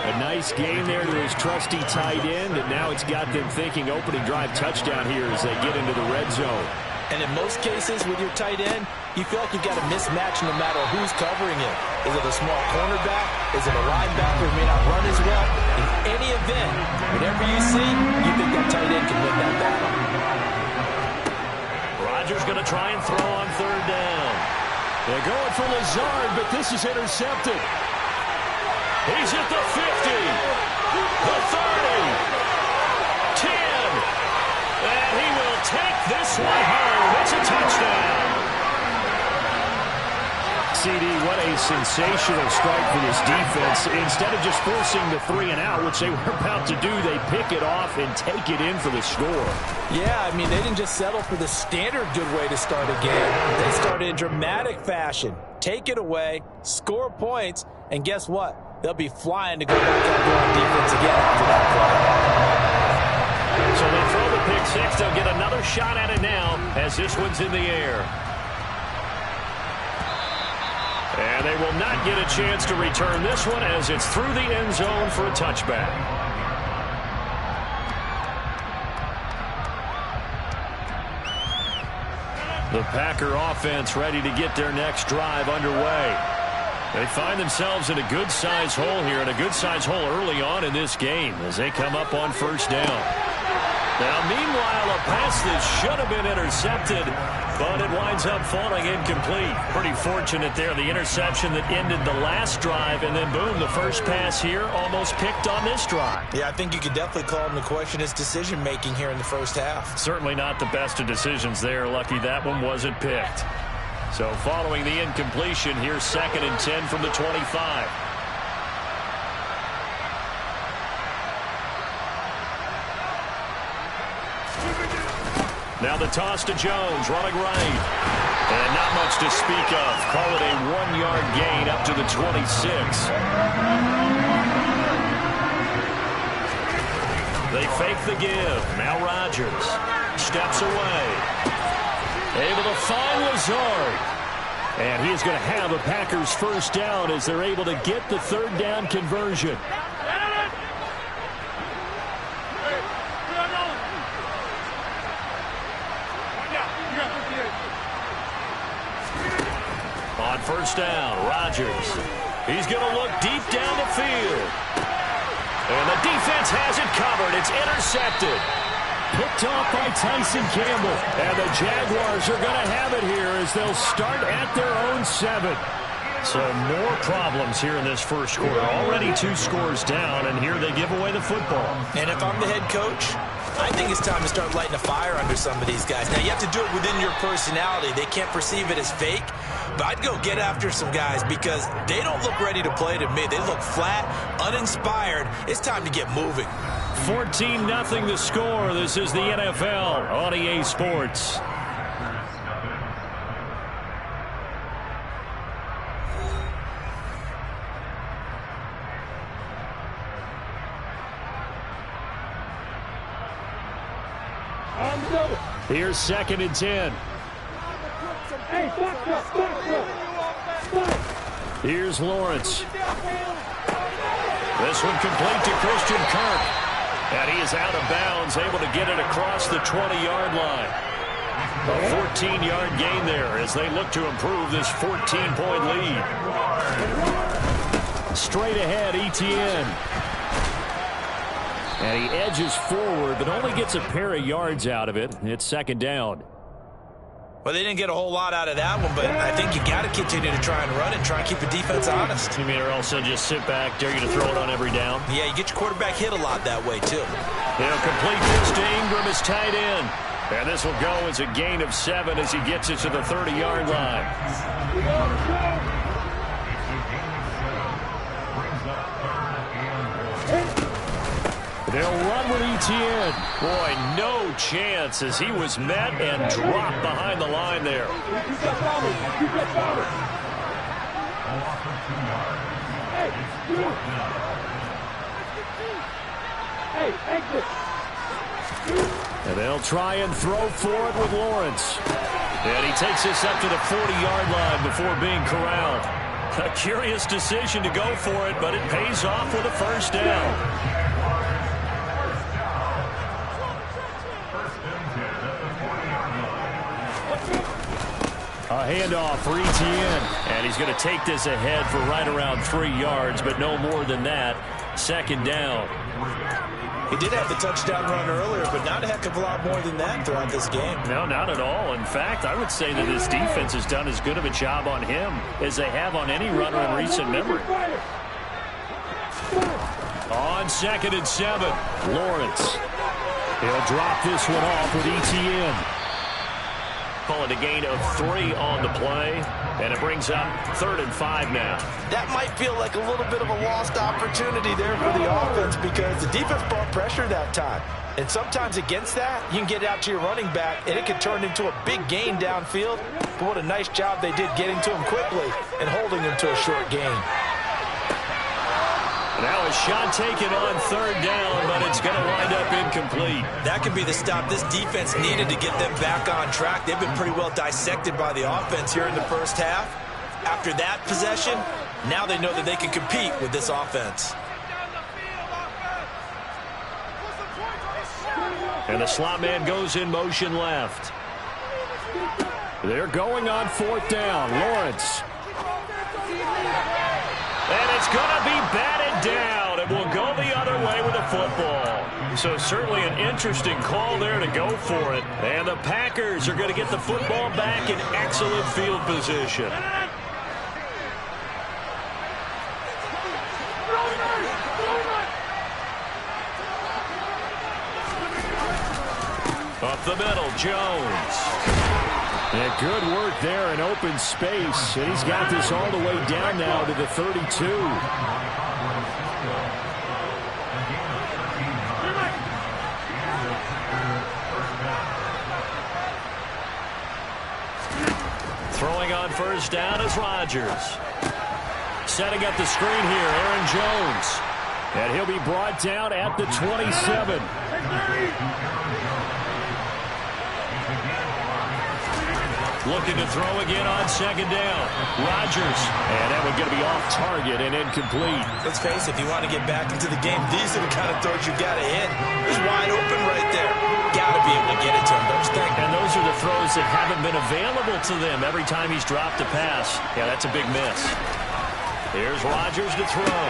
A nice gain there to his trusty tight end, and now it's got them thinking opening drive touchdown here as they get into the red zone. And in most cases with your tight end, you feel like you've got a mismatch no matter who's covering it. Is it a small cornerback? Is it a linebacker who may not run as well? In any event, whatever you see, you think that tight end can win that battle. Rodgers going to try and throw on 3rd down. They're going for Lazard, but this is intercepted. He's at the 50, the 30, 10, and he will take this one home. It's a touchdown. CD, what a sensational strike for this defense. Instead of just forcing the 3 and out, which they were about to do, they pick it off and take it in for the score. Yeah, I mean, they didn't just settle for the standard good way to start a game. They started in dramatic fashion. Take it away, score points, and guess what? They'll be flying to go back out there on defense again after that play. So they throw the pick 6. They'll get another shot at it now as this one's in the air. And they will not get a chance to return this one as it's through the end zone for a touchback. The Packer offense ready to get their next drive underway. They find themselves in a good-sized hole here, and a good-sized hole early on in this game as they come up on 1st down. Now, meanwhile, a pass that should have been intercepted, but it winds up falling incomplete. Pretty fortunate there, the interception that ended the last drive, and then boom, the first pass here almost picked on this drive. Yeah, I think you could definitely call him to question his decision-making here in the first half. Certainly not the best of decisions there. Lucky that one wasn't picked. So following the incompletion, here's 2nd and 10 from the 25. Now the toss to Jones, running right. And not much to speak of. Call it a 1-yard gain up to the 26. They fake the give. Now Rodgers steps away. Able to find Lazard. And he is going to have a Packers 1st down as they're able to get the 3rd down conversion. On 1st down, Rodgers. He's going to look deep down the field. And the defense has it covered. It's intercepted. Picked off by Tyson Campbell. And the Jaguars are going to have it here as they'll start at their own 7. So more problems here in this first quarter. Already 2 scores down, and here they give away the football. And if I'm the head coach, I think it's time to start lighting a fire under some of these guys. Now, you have to do it within your personality. They can't perceive it as fake. But I'd go get after some guys because they don't look ready to play to me. They look flat, uninspired. It's time to get moving. 14-0 the score. This is the NFL on EA Sports. Here's 2nd and 10. Here's Lawrence. This one complete to Christian Kirk. And he is out of bounds, able to get it across the 20-yard line. A 14-yard gain there as they look to improve this 14-point lead. Straight ahead, Etienne. And he edges forward, but only gets a pair of yards out of it. It's 2nd down. Well, they didn't get a whole lot out of that one, but I think you got to continue to try and run and try and keep the defense honest. You mean, or also just sit back, dare you to throw it on every down? Yeah, you get your quarterback hit a lot that way, too. They'll complete this to Ingram as tight end. And this will go as a gain of 7 as he gets it to the 30-yard line. They'll run with Etienne. Boy, no chance as he was met and dropped behind the line there. And they'll try and throw for it with Lawrence. And he takes this up to the 40-yard line before being corralled. A curious decision to go for it, but it pays off with a first down. A handoff for Etienne. And he's going to take this ahead for right around 3 yards, but no more than that. Second down. He did have the touchdown run earlier, but not a heck of a lot more than that throughout this game. No, not at all. In fact, I would say that his defense has done as good of a job on him as they have on any runner in recent memory. On 2nd and 7, Lawrence. He'll drop this one off with Etienne. Call it a gain of 3 on the play, and it brings up 3rd and 5 now. That might feel like a little bit of a lost opportunity there for the offense because the defense brought pressure that time. And sometimes against that, you can get out to your running back, and it can turn into a big gain downfield. But what a nice job they did getting to him quickly and holding him to a short gain. Now a shot taken on 3rd down, but it's going to wind up incomplete. That could be the stop this defense needed to get them back on track. They've been pretty well dissected by the offense here in the first half. After that possession, now they know that they can compete with this offense. And the slot man goes in motion left. They're going on 4th down. Lawrence. And it's going to be batted down. It will go the other way with the football. So certainly an interesting call there to go for it. And the Packers are going to get the football back in excellent field position. Up the middle, Jones. Yeah, good work there in open space. And he's got this all the way down now to the 32. Throwing on 1st down is Rodgers. Setting up the screen here, Aaron Jones. And he'll be brought down at the 27. Looking to throw again on 2nd down. Rodgers. And that one's going to be off target and incomplete. Let's face it, if you want to get back into the game, these are the kind of throws you got to hit. He's wide open right there. Got to be able to get it to him, don't you think? And those are the throws that haven't been available to them every time he's dropped a pass. Yeah, that's a big miss. Here's Rodgers to throw.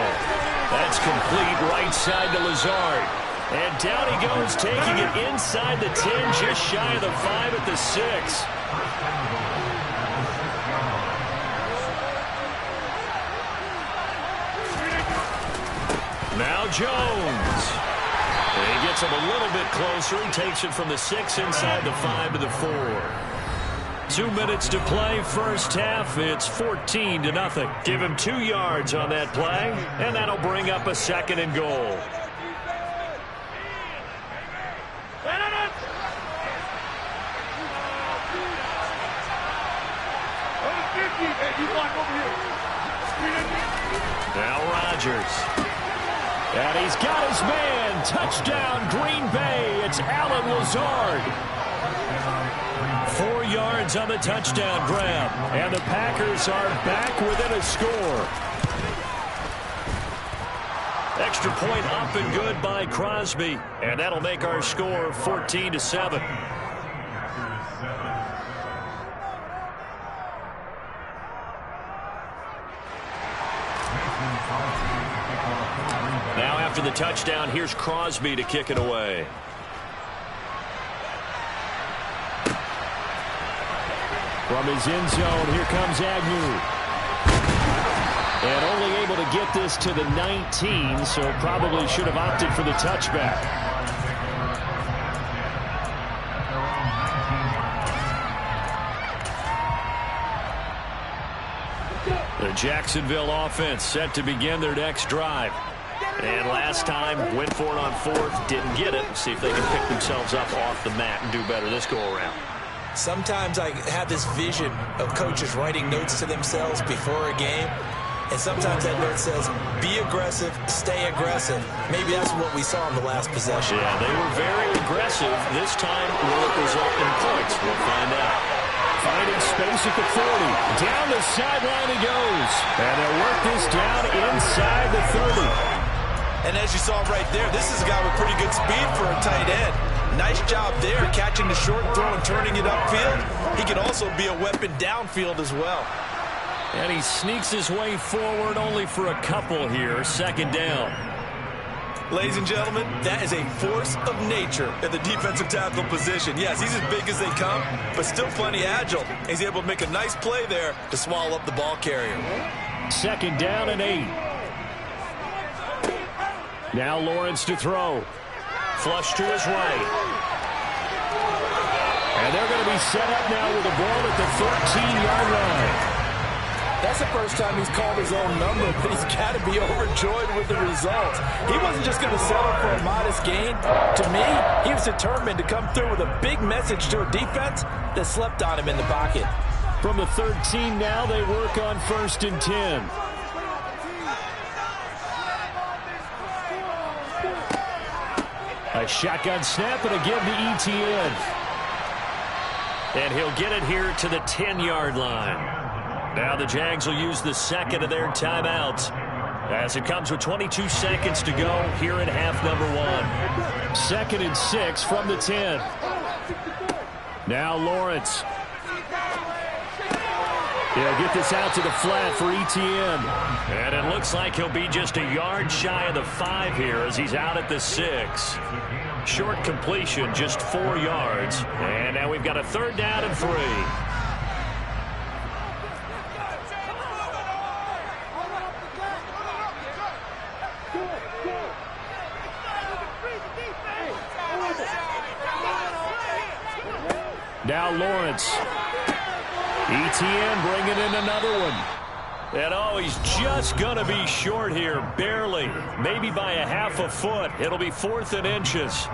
That's complete right side to Lazard. And down he goes, taking it inside the 10, just shy of the 5 at the 6. Now Jones. And he gets him a little bit closer. He takes it from the 6 inside the 5 to the 4. 2 minutes to play, first half. It's 14-0. Give him 2 yards on that play, and that'll bring up a 2nd and goal. Now Rodgers. And he's got his man. Touchdown, Green Bay. It's Allen Lazard. 4 yards on the touchdown grab. And the Packers are back within a score. Extra point up and good by Crosby. And that'll make our score 14-7. Now after the touchdown, here's Crosby to kick it away. From his end zone, here comes Agnew. And only able to get this to the 19, so probably should have opted for the touchback. The Jacksonville offense set to begin their next drive. And last time, went for it on fourth, didn't get it. See if they can pick themselves up off the mat and do better this go-around. Sometimes I have this vision of coaches writing notes to themselves before a game. And sometimes that note says, be aggressive, stay aggressive. Maybe that's what we saw in the last possession. Yeah, they were very aggressive. This time, will it result in points? We'll find out. Finding space at the 40. Down the sideline he goes. And they'll work this down inside the 30. And as you saw right there, this is a guy with pretty good speed for a tight end. Nice job there, catching the short throw and turning it upfield. He can also be a weapon downfield as well. And he sneaks his way forward only for a couple here. Second down. Ladies and gentlemen, that is a force of nature at the defensive tackle position. Yes, he's as big as they come, but still plenty agile. He's able to make a nice play there to swallow up the ball carrier. Second down and 8. Now Lawrence to throw. Flush to his right. And they're going to be set up now with the ball at the 13-yard line. That's the first time he's called his own number, but he's got to be overjoyed with the result. He wasn't just going to settle for a modest gain. To me, he was determined to come through with a big message to a defense that slept on him in the pocket. From the 13 now, they work on 1st and 10. A shotgun snap and a give to ETN. And he'll get it here to the 10-yard line. Now the Jags will use the second of their timeouts as it comes with 22 seconds to go here in half number 1. 2nd and 6 from the 10. Now Lawrence. He'll get this out to the flat for ETN. And it looks like he'll be just a yard shy of the 5 here as he's out at the 6. Short completion, just 4 yards. And now we've got a 3rd down and 3. Now Lawrence. ETN bringing in another one. And oh, he's just going to be short here, barely. Maybe by a half a foot. It'll be 4th and inches.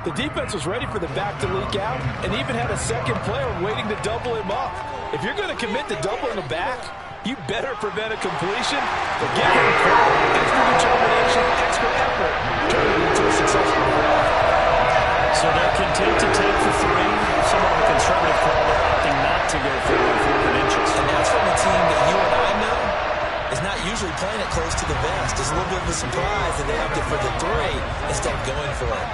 The defense was ready for the back to leak out and even had a second player waiting to double him up. If you're going to commit to doubling the back, you better prevent a completion. But give him extra determination, extra effort, turn it into a successful drive. So they're content to take for 3. Somewhat of a conservative call. They're opting not to go for 4th and inches. And that's from a team that you and I know is not usually playing it close to the vest. It's a little bit of a surprise that they opted for the 3 instead of going for it.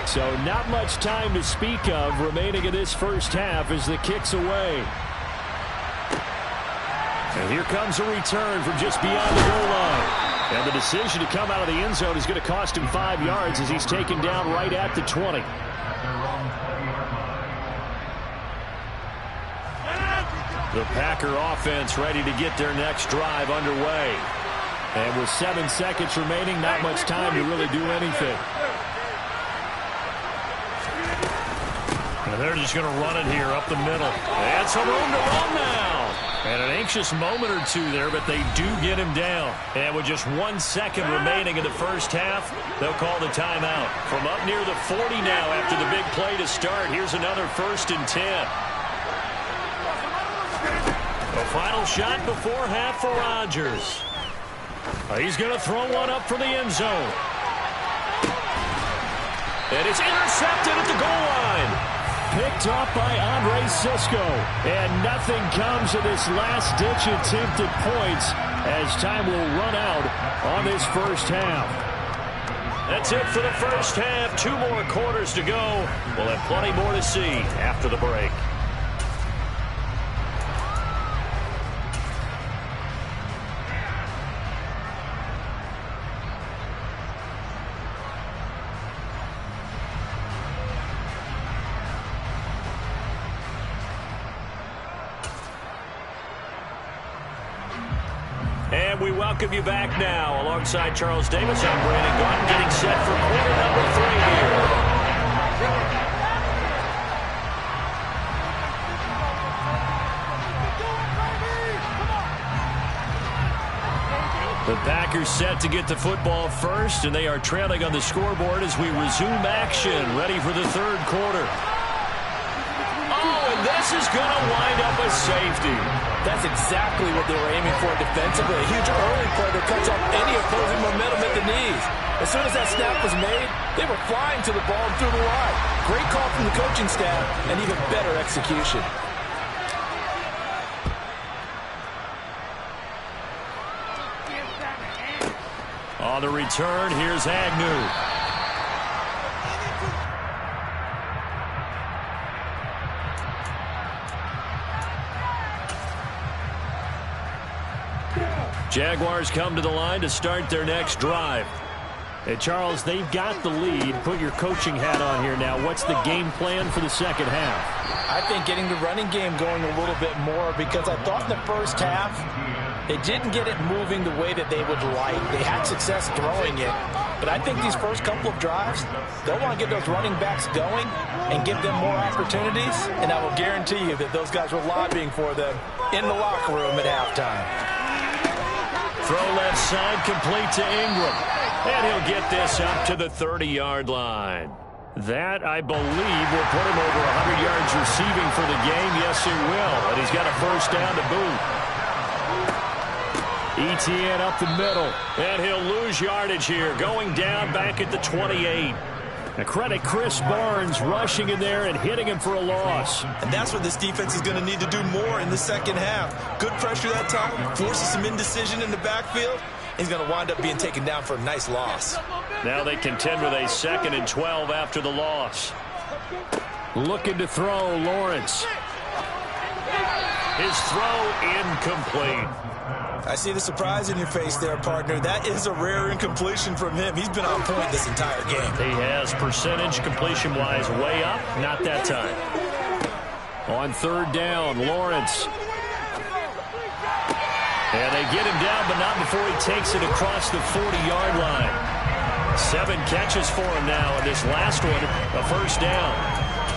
So not much time to speak of remaining in this first half as the kick's away. And here comes a return from just beyond the goal line. And the decision to come out of the end zone is going to cost him 5 yards as he's taken down right at the 20. The Packer offense ready to get their next drive underway. And with 7 seconds remaining, not much time to really do anything. And they're just going to run it here up the middle. And some room to run now. And an anxious moment or two there, but they do get him down. And with just 1 second remaining in the first half, they'll call the timeout. From up near the 40 now after the big play to start, here's another 1st and 10. A final shot before half for Rodgers. He's going to throw one up for the end zone. And it's intercepted at the goal line. Picked up by Andre Sisco. And nothing comes of this last-ditch attempt at points as time will run out on this first half. That's it for the first half. 2 more quarters to go. We'll have plenty more to see after the break. And we welcome you back now. Alongside Charles Davis, I'm Brandon Gaudin, getting set for quarter number 3 here. The Packers set to get the football first, and they are trailing on the scoreboard as we resume action, ready for the third quarter. Oh, and this is going to wind up a safety. That's exactly what they were aiming for defensively. A huge early play that cuts off any opposing momentum at the knees. As soon as that snap was made, they were flying to the ball and through the line. Great call from the coaching staff and even better execution. On the return, here's Agnew. Jaguars come to the line to start their next drive. Hey, Charles, they've got the lead. Put your coaching hat on here now. What's the game plan for the second half? I think getting the running game going a little bit more, because I thought in the first half they didn't get it moving the way that they would like. They had success throwing it, but I think these first couple of drives, they'll want to get those running backs going and give them more opportunities, and I will guarantee you that those guys were lobbying for them in the locker room at halftime. Throw left side, complete to Ingram. And he'll get this up to the 30-yard line. That, I believe, will put him over 100 yards receiving for the game. Yes, it will. And he's got a first down to boot. Etienne up the middle. And he'll lose yardage here, going down back at the 28. Now credit Chris Barnes rushing in there and hitting him for a loss. And that's what this defense is going to need to do more in the second half. Good pressure that time, forces some indecision in the backfield. He's going to wind up being taken down for a nice loss. Now they contend with a 2nd and 12 after the loss. Looking to throw, Lawrence. His throw incomplete. I see the surprise in your face there, partner. That is a rare incompletion from him. He's been on point this entire game. He has percentage completion-wise way up. Not that time. On 3rd down, Lawrence. And they get him down, but not before he takes it across the 40-yard line. 7 catches for him now, and this last one, a first down.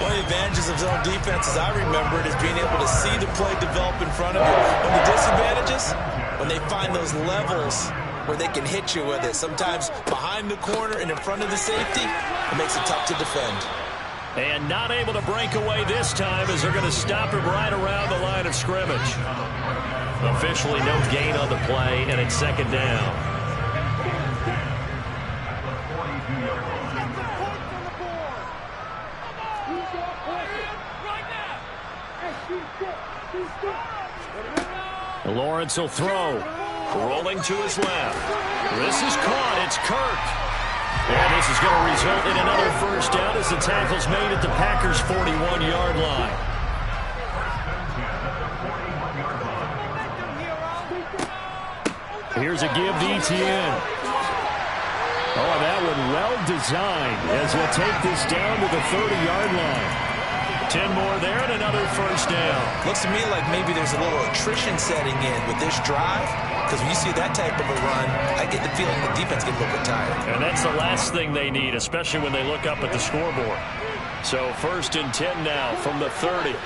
One of the advantages of zone defense, as I remember it, is being able to see the play develop in front of you. And the disadvantages, when they find those levels where they can hit you with it, sometimes behind the corner and in front of the safety, it makes it tough to defend. And not able to break away this time as they're going to stop him right around the line of scrimmage. Officially no gain on the play, and it's 2nd down. Lawrence will throw. Rolling to his left. This is caught. It's Kirk. And this is going to result in another first down as the tackle's made at the Packers' 41-yard line. Here's a give to Etienne. Oh, that one well designed as he'll take this down to the 30-yard line. 10 more there and another first down. Looks to me like maybe there's a little attrition setting in with this drive, because when you see that type of a run, I get the feeling the defense gets a little bit tired. And that's the last thing they need, especially when they look up at the scoreboard. So 1st and 10 now from the 30.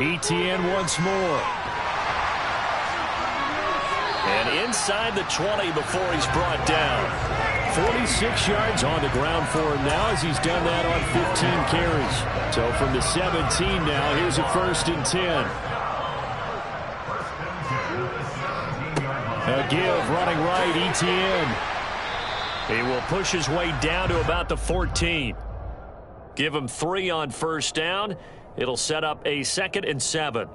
Etienne once more. And inside the 20 before he's brought down. 46 yards on the ground for him now as he's done that on 15 carries. So from the 17 now, here's a 1st and 10. A give running right, Etienne. He will push his way down to about the 14. Give him 3 on first down. It'll set up a 2nd and 7.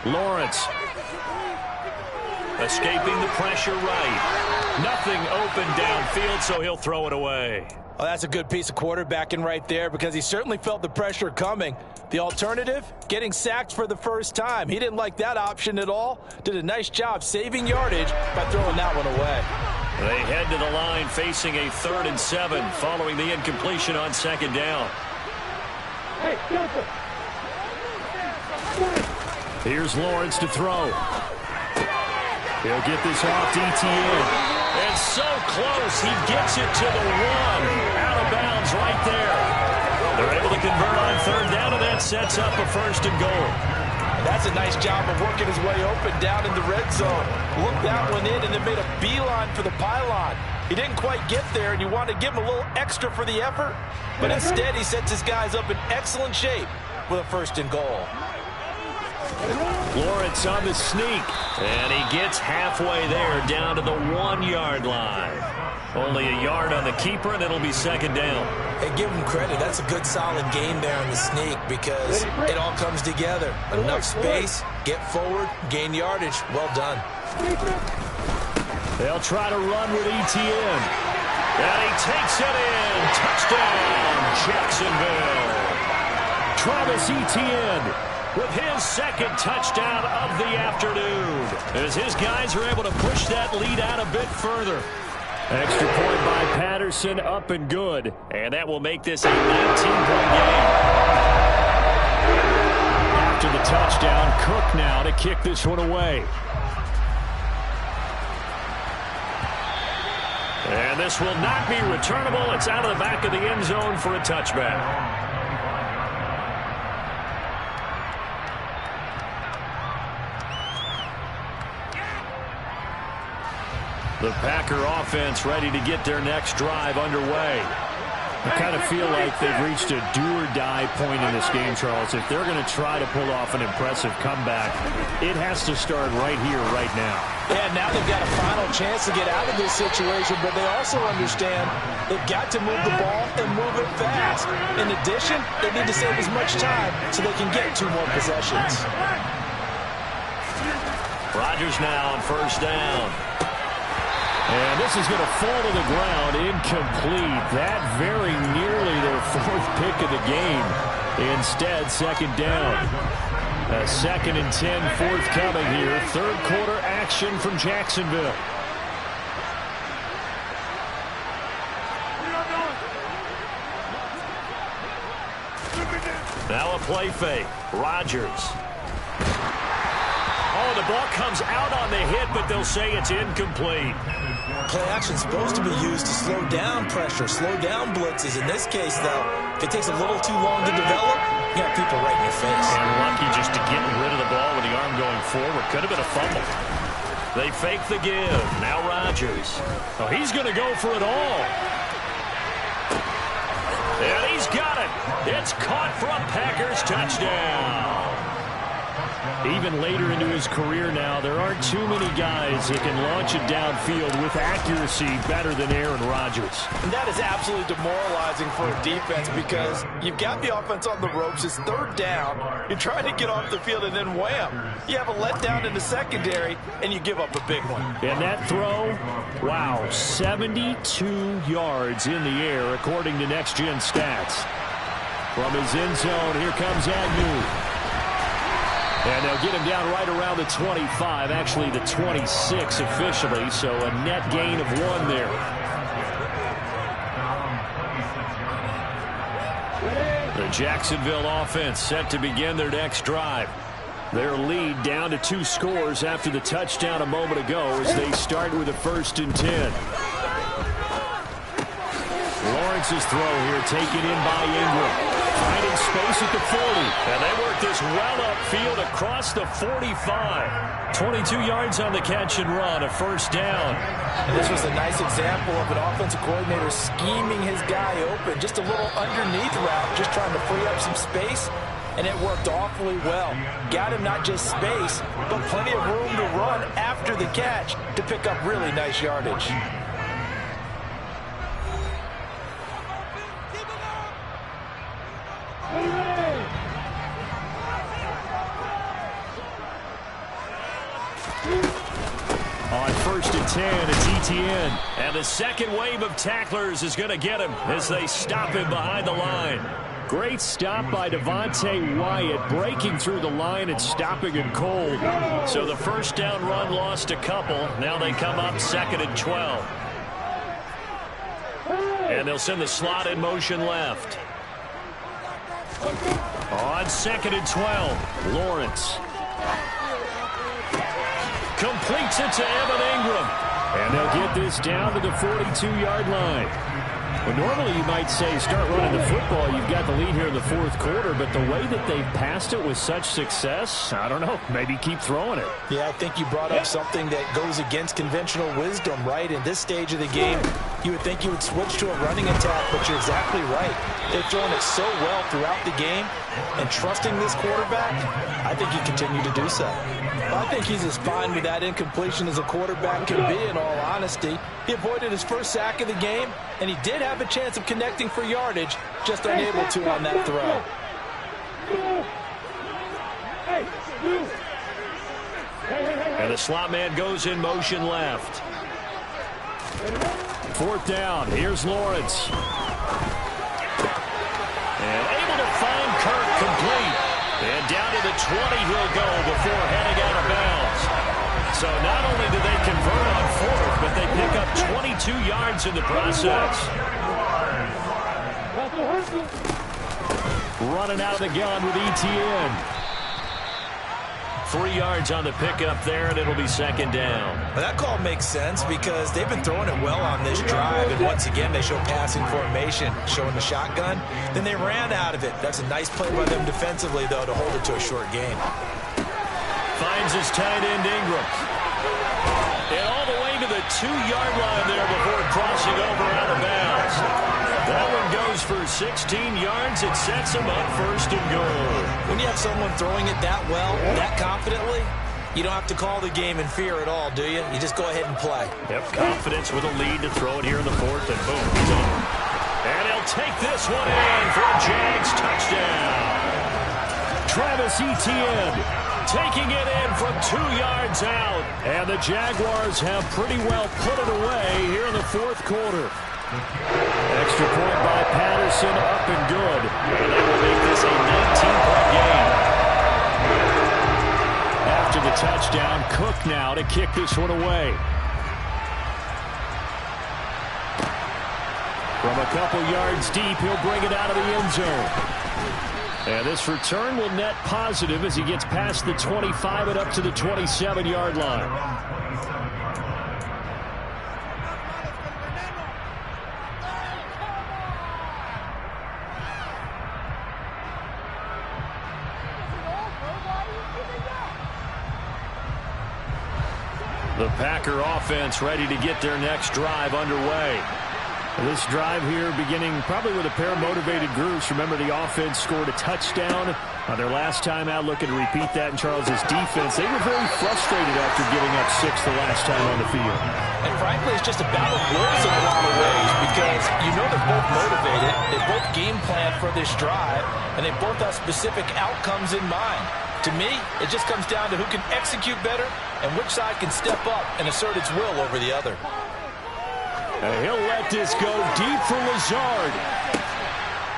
Lawrence escaping the pressure right. Nothing open downfield, so he'll throw it away. Well, that's a good piece of quarterbacking right there, because he certainly felt the pressure coming. The alternative, getting sacked for the first time. He didn't like that option at all. Did a nice job saving yardage by throwing that one away. They head to the line facing a 3rd and 7 following the incompletion on 2nd down. Here's Lawrence to throw. He'll get this off to Etienne. And so close, he gets it to the 1. Out of bounds right there. They're able to convert on 3rd down, and that sets up a 1st and goal. That's a nice job of working his way open down in the red zone. Looked that one in and then made a beeline for the pylon. He didn't quite get there, and you want to give him a little extra for the effort. But instead, he sets his guys up in excellent shape with a 1st and goal. Lawrence on the sneak, and he gets halfway there down to the 1-yard line. Only a yard on the keeper, and it'll be 2nd down. Hey, give him credit. That's a good, solid game there on the sneak because it all comes together. Enough space, get forward, gain yardage. Well done. They'll try to run with Etienne. And he takes it in. Touchdown, Jacksonville. Travis Etienne with his 2nd touchdown of the afternoon, as his guys are able to push that lead out a bit further. Extra point by Patterson, up and good. And that will make this a 19-point game. After the touchdown, Cook now to kick this one away. And this will not be returnable. It's out of the back of the end zone for a touchback. The Packer offense ready to get their next drive underway. I kind of feel like they've reached a do-or-die point in this game, Charles. If they're going to try to pull off an impressive comeback, it has to start right here, right now. Yeah, now they've got a final chance to get out of this situation, but they also understand they've got to move the ball and move it fast. In addition, they need to save as much time so they can get 2 more possessions. Rodgers now on 1st down. And this is going to fall to the ground, incomplete. That very nearly their 4th pick of the game. Instead, 2nd down. A 2nd and 10 forthcoming here. 3rd quarter action from Jacksonville. Now a play fake. Rodgers. Oh, the ball comes out on the hit, but they'll say it's incomplete. Play action is supposed to be used to slow down pressure, slow down blitzes. In this case, though, if it takes a little too long to develop, you got people right in your face. And lucky just to get rid of the ball with the arm going forward. Could have been a fumble. They fake the give. Now Rodgers. Oh, he's going to go for it all. And he's got it. It's caught for a Packers touchdown. Even later into his career now, there aren't too many guys that can launch it downfield with accuracy better than Aaron Rodgers. And that is absolutely demoralizing for a defense because you've got the offense on the ropes. It's 3rd down. You're trying to get off the field, and then wham, you have a letdown in the secondary, and you give up a big one. And that throw, wow, 72 yards in the air, according to Next Gen Stats. From his end zone, here comes Agnew. And they'll get him down right around the 25, actually the 26 officially, so a net gain of 1 there. The Jacksonville offense set to begin their next drive. Their lead down to 2 scores after the touchdown a moment ago as they start with a 1st and 10. Lawrence's throw here taken in by Ingram. Finding space at the 40. And they work this well upfield across the 45. 22 yards on the catch and run, a 1st down. And this was a nice example of an offensive coordinator scheming his guy open. Just a little underneath route, just trying to free up some space. And it worked awfully well. Got him not just space, but plenty of room to run after the catch to pick up really nice yardage. On 1st and 10, it's Etienne. And the second wave of tacklers is going to get him as they stop him behind the line. Great stop by Devontae Wyatt, breaking through the line and stopping him cold. So the 1st down run lost a couple. Now they come up 2nd and 12. And they'll send the slot in motion left. On 2nd and 12, Lawrence. Completes it to Evan Ingram. And they'll get this down to the 42-yard line. Well, normally you might say start running the football. You've got the lead here in the fourth quarter, but the way that they've passed it with such success, I don't know, maybe keep throwing it. Yeah, I think you brought up something that goes against conventional wisdom, right? In this stage of the game, you would think you would switch to a running attack, but you're exactly right. They've thrown it so well throughout the game, and trusting this quarterback, I think you continue to do so. I think he's as fine with that incompletion as a quarterback can be, in all honesty. He avoided his first sack of the game, and he did have a chance of connecting for yardage, just unable to on that throw. And the slot man goes in motion left. 4th down. Here's Lawrence. And able to find Kirk complete. And down to the 20 he'll go before heading out of bounds. So not only do they convert on 4th, but they pick up 22 yards in the process. Running out of the gun with ETN. 3 yards on the pickup there, and it'll be 2nd down. Well, that call makes sense because they've been throwing it well on this drive, and once again they show passing formation, showing the shotgun. Then they ran out of it. That's a nice play by them defensively, though, to hold it to a short gain. Finds his tight end Ingram. And all the way to the 2-yard line there before crossing over out of bounds. That one goes for 16 yards. It sets him up 1st and goal. When you have someone throwing it that well, that confidently, you don't have to call the game in fear at all, do you? You just go ahead and play. Yep, confidence with a lead to throw it here in the 4th, and boom, he's over. And he'll take this one in for a Jags touchdown. Travis Etienne taking it in from 2 yards out. And the Jaguars have pretty well put it away here in the 4th quarter. Extra point by Patterson, up and good. And they will make this a 19-point game. After the touchdown, Cook now to kick this one away. From a couple yards deep, he'll bring it out of the end zone. And this return will net positive as he gets past the 25 and up to the 27-yard line. The Packer offense ready to get their next drive underway. This drive here beginning probably with a pair of motivated groups. Remember, the offense scored a touchdown on their last time out. Looking to repeat that in Charles's defense. They were very frustrated after giving up 6 the last time on the field. And frankly, it's just a battle of wills in a lot of ways because you know they're both motivated. They both game plan for this drive, and they both have specific outcomes in mind. To me, it just comes down to who can execute better and which side can step up and assert its will over the other. And he'll let this go deep for Lazard.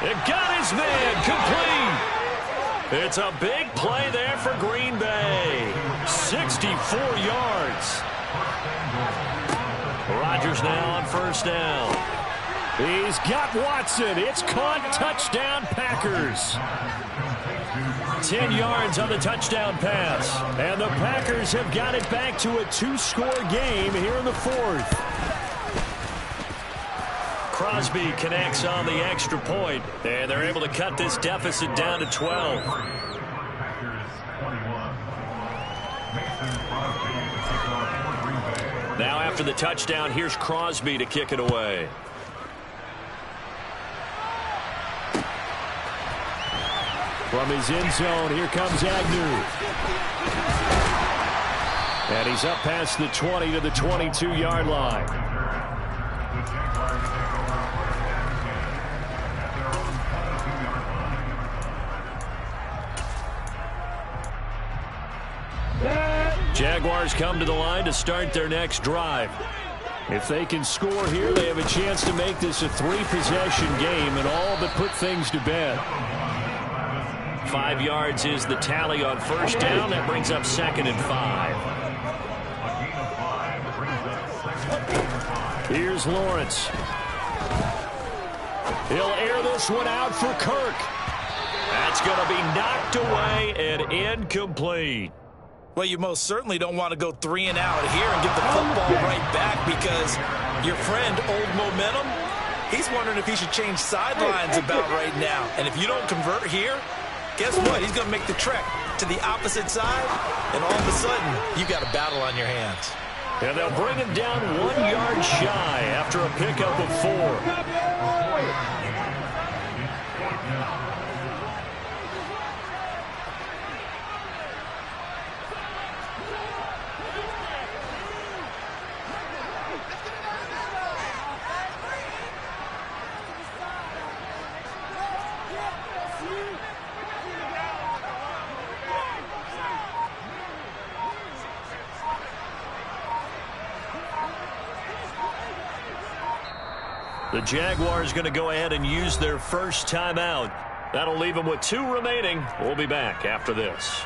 It got his man complete. It's a big play there for Green Bay. 64 yards. Rodgers now on 1st down. He's got Watson. It's caught. Touchdown, Packers. 10 yards on the touchdown pass. And the Packers have got it back to a 2-score game here in the 4th. Crosby connects on the extra point, and they're able to cut this deficit down to 12. Now after the touchdown, here's Crosby to kick it away. From his end zone, here comes Agnew. And he's up past the 20 to the 22-yard line. Jaguars come to the line to start their next drive. If they can score here, they have a chance to make this a 3-possession game and all but put things to bed. 5 yards is the tally on 1st down. That brings up 2nd and 5. Here's Lawrence. He'll air this one out for Kirk. That's going to be knocked away and incomplete. Well, you most certainly don't want to go 3 and out here and get the football right back, because your friend, Old Momentum, he's wondering if he should change sidelines about right now. And if you don't convert here, guess what? He's going to make the trek to the opposite side, and all of a sudden, you got a battle on your hands. And they'll bring him down 1 yard shy after a pickup of 4. The Jaguars going to go ahead and use their first timeout. That'll leave them with 2 remaining. We'll be back after this.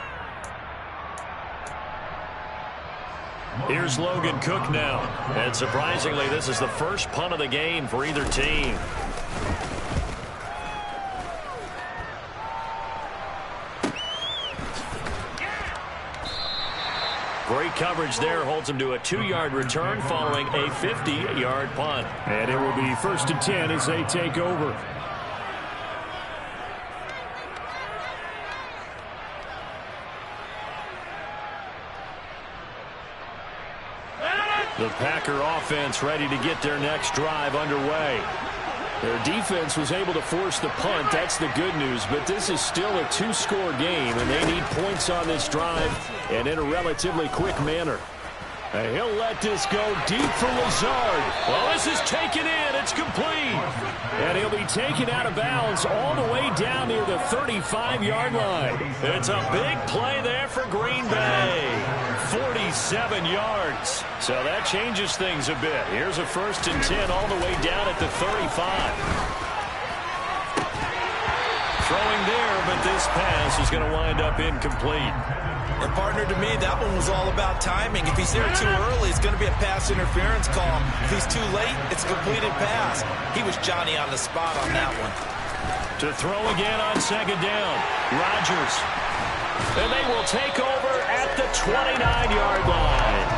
Here's Logan Cook now. And surprisingly, this is the first punt of the game for either team. Great coverage there, holds him to a 2-yard return following a 50-yard punt. And it will be 1st and 10 as they take over. The Packer offense ready to get their next drive underway. Their defense was able to force the punt. That's the good news. But this is still a 2-score game, and they need points on this drive and in a relatively quick manner. And he'll let this go deep for Lazard. Well, this is taken in. It's complete. And he'll be taken out of bounds all the way down near the 35-yard line. It's a big play there for Green Bay. 47 yards. So that changes things a bit. Here's a 1st and 10 all the way down at the 35. Throwing there, but this pass is going to wind up incomplete. And partner, to me, that one was all about timing. If he's there too early, it's going to be a pass interference call. If he's too late, it's a completed pass. He was Johnny on the spot on that one. To throw again on 2nd down. Rodgers. And they will take over at the 29-yard line.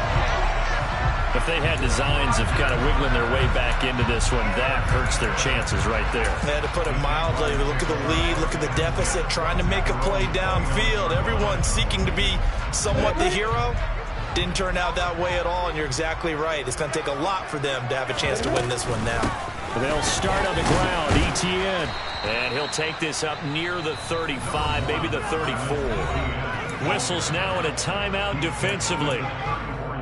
If they had designs of kind of wiggling their way back into this one, that hurts their chances right there. They had to put it mildly. Look at the lead, look at the deficit, trying to make a play downfield. Everyone seeking to be somewhat the hero. Didn't turn out that way at all, and you're exactly right. It's going to take a lot for them to have a chance to win this one now. They'll start on the ground, Etienne. And he'll take this up near the 35, maybe the 34. Whistles now in a timeout defensively.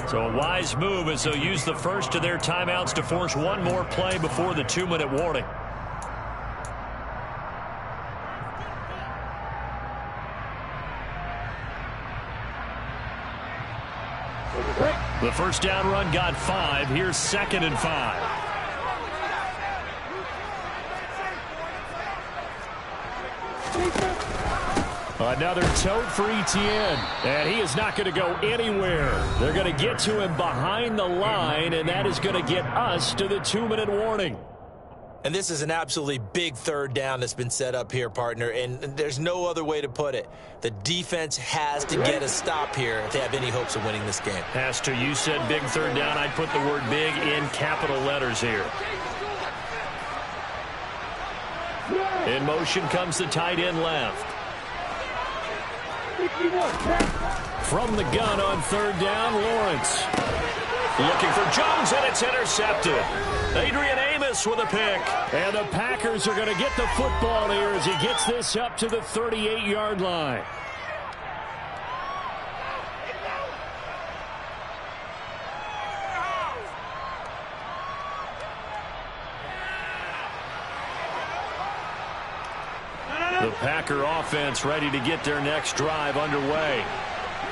So a wise move as they'll use the first of their timeouts to force one more play before the 2-minute warning. The first down run got 5. Here's 2nd and 5. Another tote for Etienne, and he is not going to go anywhere. They're going to get to him behind the line, and that is going to get us to the 2-minute warning. And this is an absolutely big 3rd down that's been set up here, partner, and there's no other way to put it. The defense has to get a stop here if they have any hopes of winning this game. Has to. You said big 3rd down. I'd put the word big in capital letters here. In motion comes the tight end left. From the gun on 3rd down, Lawrence. Looking for Jones, and it's intercepted. Adrian Amos with a pick. And the Packers are going to get the football here as he gets this up to the 38-yard line. The Packer offense ready to get their next drive underway.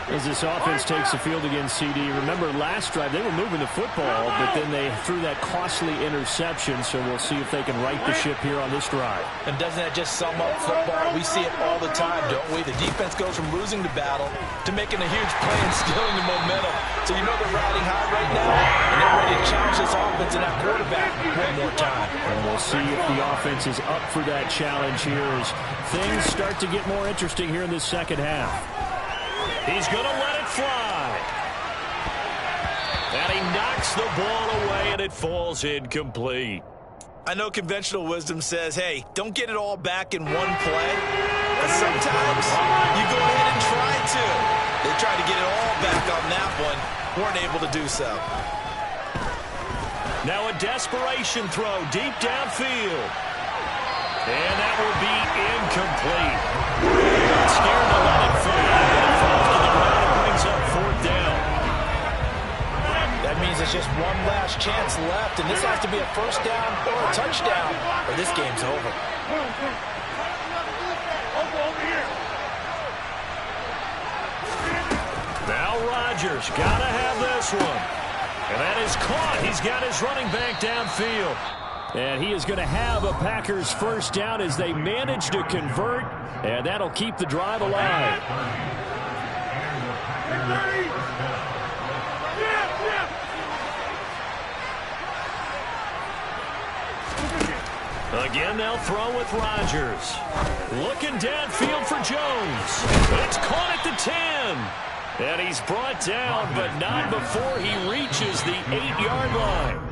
As this offense takes the field against CD, remember last drive they were moving the football, but then they threw that costly interception, so we'll see if they can right the ship here on this drive. And doesn't that just sum up football? We see it all the time, don't we? The defense goes from losing the battle to making a huge play and stealing the momentum. So you know they're riding high right now, and they're ready to challenge this offense offense and that quarterback one more time. And we'll see if the offense is up for that challenge here as things start to get more interesting here in this second half. He's going to let it fly. And he knocks the ball away, and it falls incomplete. I know conventional wisdom says, hey, don't get it all back in one play. But sometimes you go ahead and try to. They tried to get it all back on that one. Weren't able to do so. Now a desperation throw deep downfield. And that will be incomplete. Scared to let it fly. It falls to the ground and brings up fourth down. That means it's just one last chance left, and this has to be a first down or a touchdown, or this game's over. Now Rodgers got to have this one. And that is caught. He's got his running back downfield. And he is going to have a Packers first down as they manage to convert, and that'll keep the drive alive. Again, they'll throw with Rodgers. Looking downfield for Jones. It's caught at the 10. And he's brought down, but not before he reaches the 8-yard line.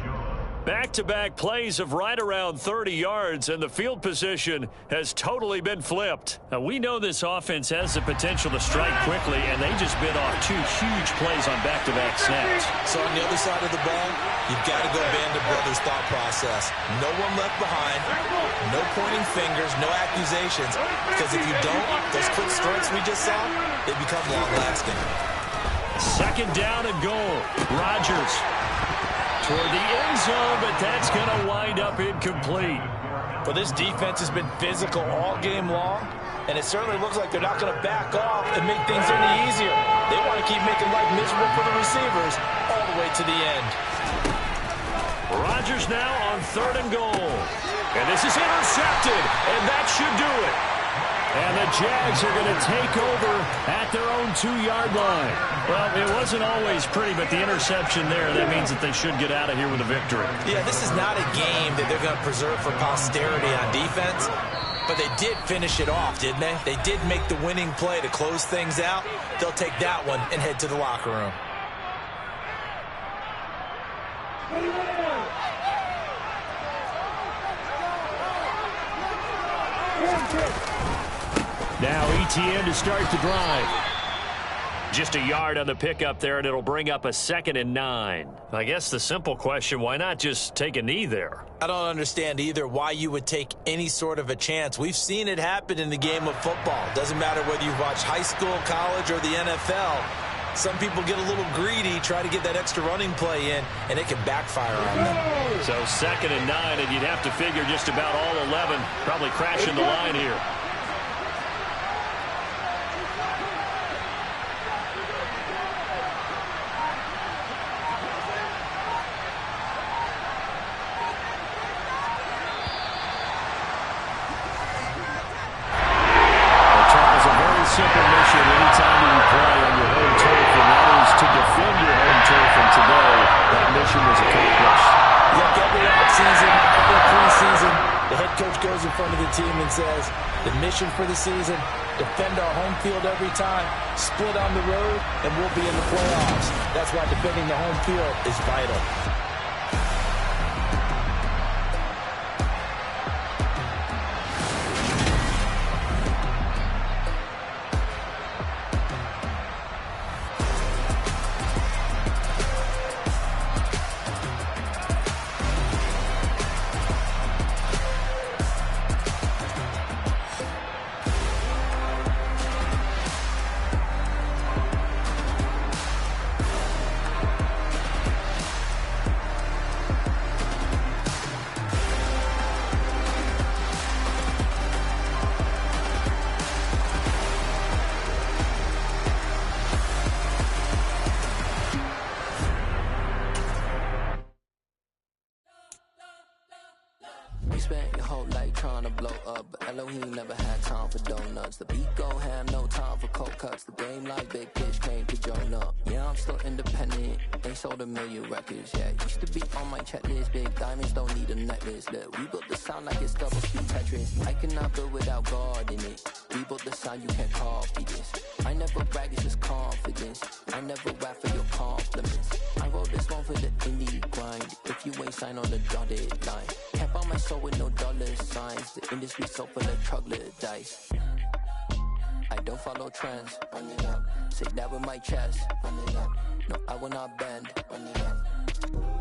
Back-to-back plays of right around 30 yards, and the field position has totally been flipped. Now, we know this offense has the potential to strike quickly, and they just bit off 2 huge plays on back-to-back snaps. So on the other side of the ball, you've got to go Band of Brothers thought process. No one left behind, no pointing fingers, no accusations, because if you don't, those quick strikes we just saw, they become long-lasting. Second down and goal. Rodgers toward the end zone, but that's going to wind up incomplete. Well, this defense has been physical all game long, and it certainly looks like they're not going to back off and make things any easier. They want to keep making life miserable for the receivers all the way to the end. Rodgers now on third and goal. And this is intercepted, and that should do it. And the Jags are going to take over at their own 2-yard line. Well, it wasn't always pretty, but the interception there, that means that they should get out of here with a victory. Yeah, this is not a game that they're going to preserve for posterity on defense, but they did finish it off, didn't they? They did make the winning play to close things out. They'll take that one and head to the locker room. Now ETN to start the drive. Just a yard on the pickup there, and it'll bring up a 2nd and 9. I guess the simple question, why not just take a knee there? I don't understand either why you would take any sort of a chance. We've seen it happen in the game of football. Doesn't matter whether you've watched high school, college, or the NFL. Some people get a little greedy, try to get that extra running play in, and it can backfire on them. So 2nd and 9, and you'd have to figure just about all 11 probably crashing the line here. Simple mission anytime you play on your home turf, and that is to defend your home turf, and today that mission was accomplished. Look, every offseason, every preseason, the head coach goes in front of the team and says, the mission for the season, defend our home field every time, split on the road, and we'll be in the playoffs. That's why defending the home field is vital. You spent your whole life trying to blow up, but Elohim never had time for donuts. The beat go ham, no time for cold cuts. The game like Big Fish came to Jonah. Yeah, I'm still independent, they sold 1 million records. Yeah, used to be on my checklist. Big diamonds don't need a necklace. Look, we built the sound like it's double speed Tetris. I cannot build without God in it. We built the sound, you can't copy this. I never brag, it's just confidence. I never rap for your compliments. I wrote this one for the indie grind. If you ain't signed on the dotted line, can't buy my soul with no dollar signs. The industry so full of troglodytes. I don't follow trends. Run it up. Say that with my chest. Run it up. No, I will not bend. Run it up.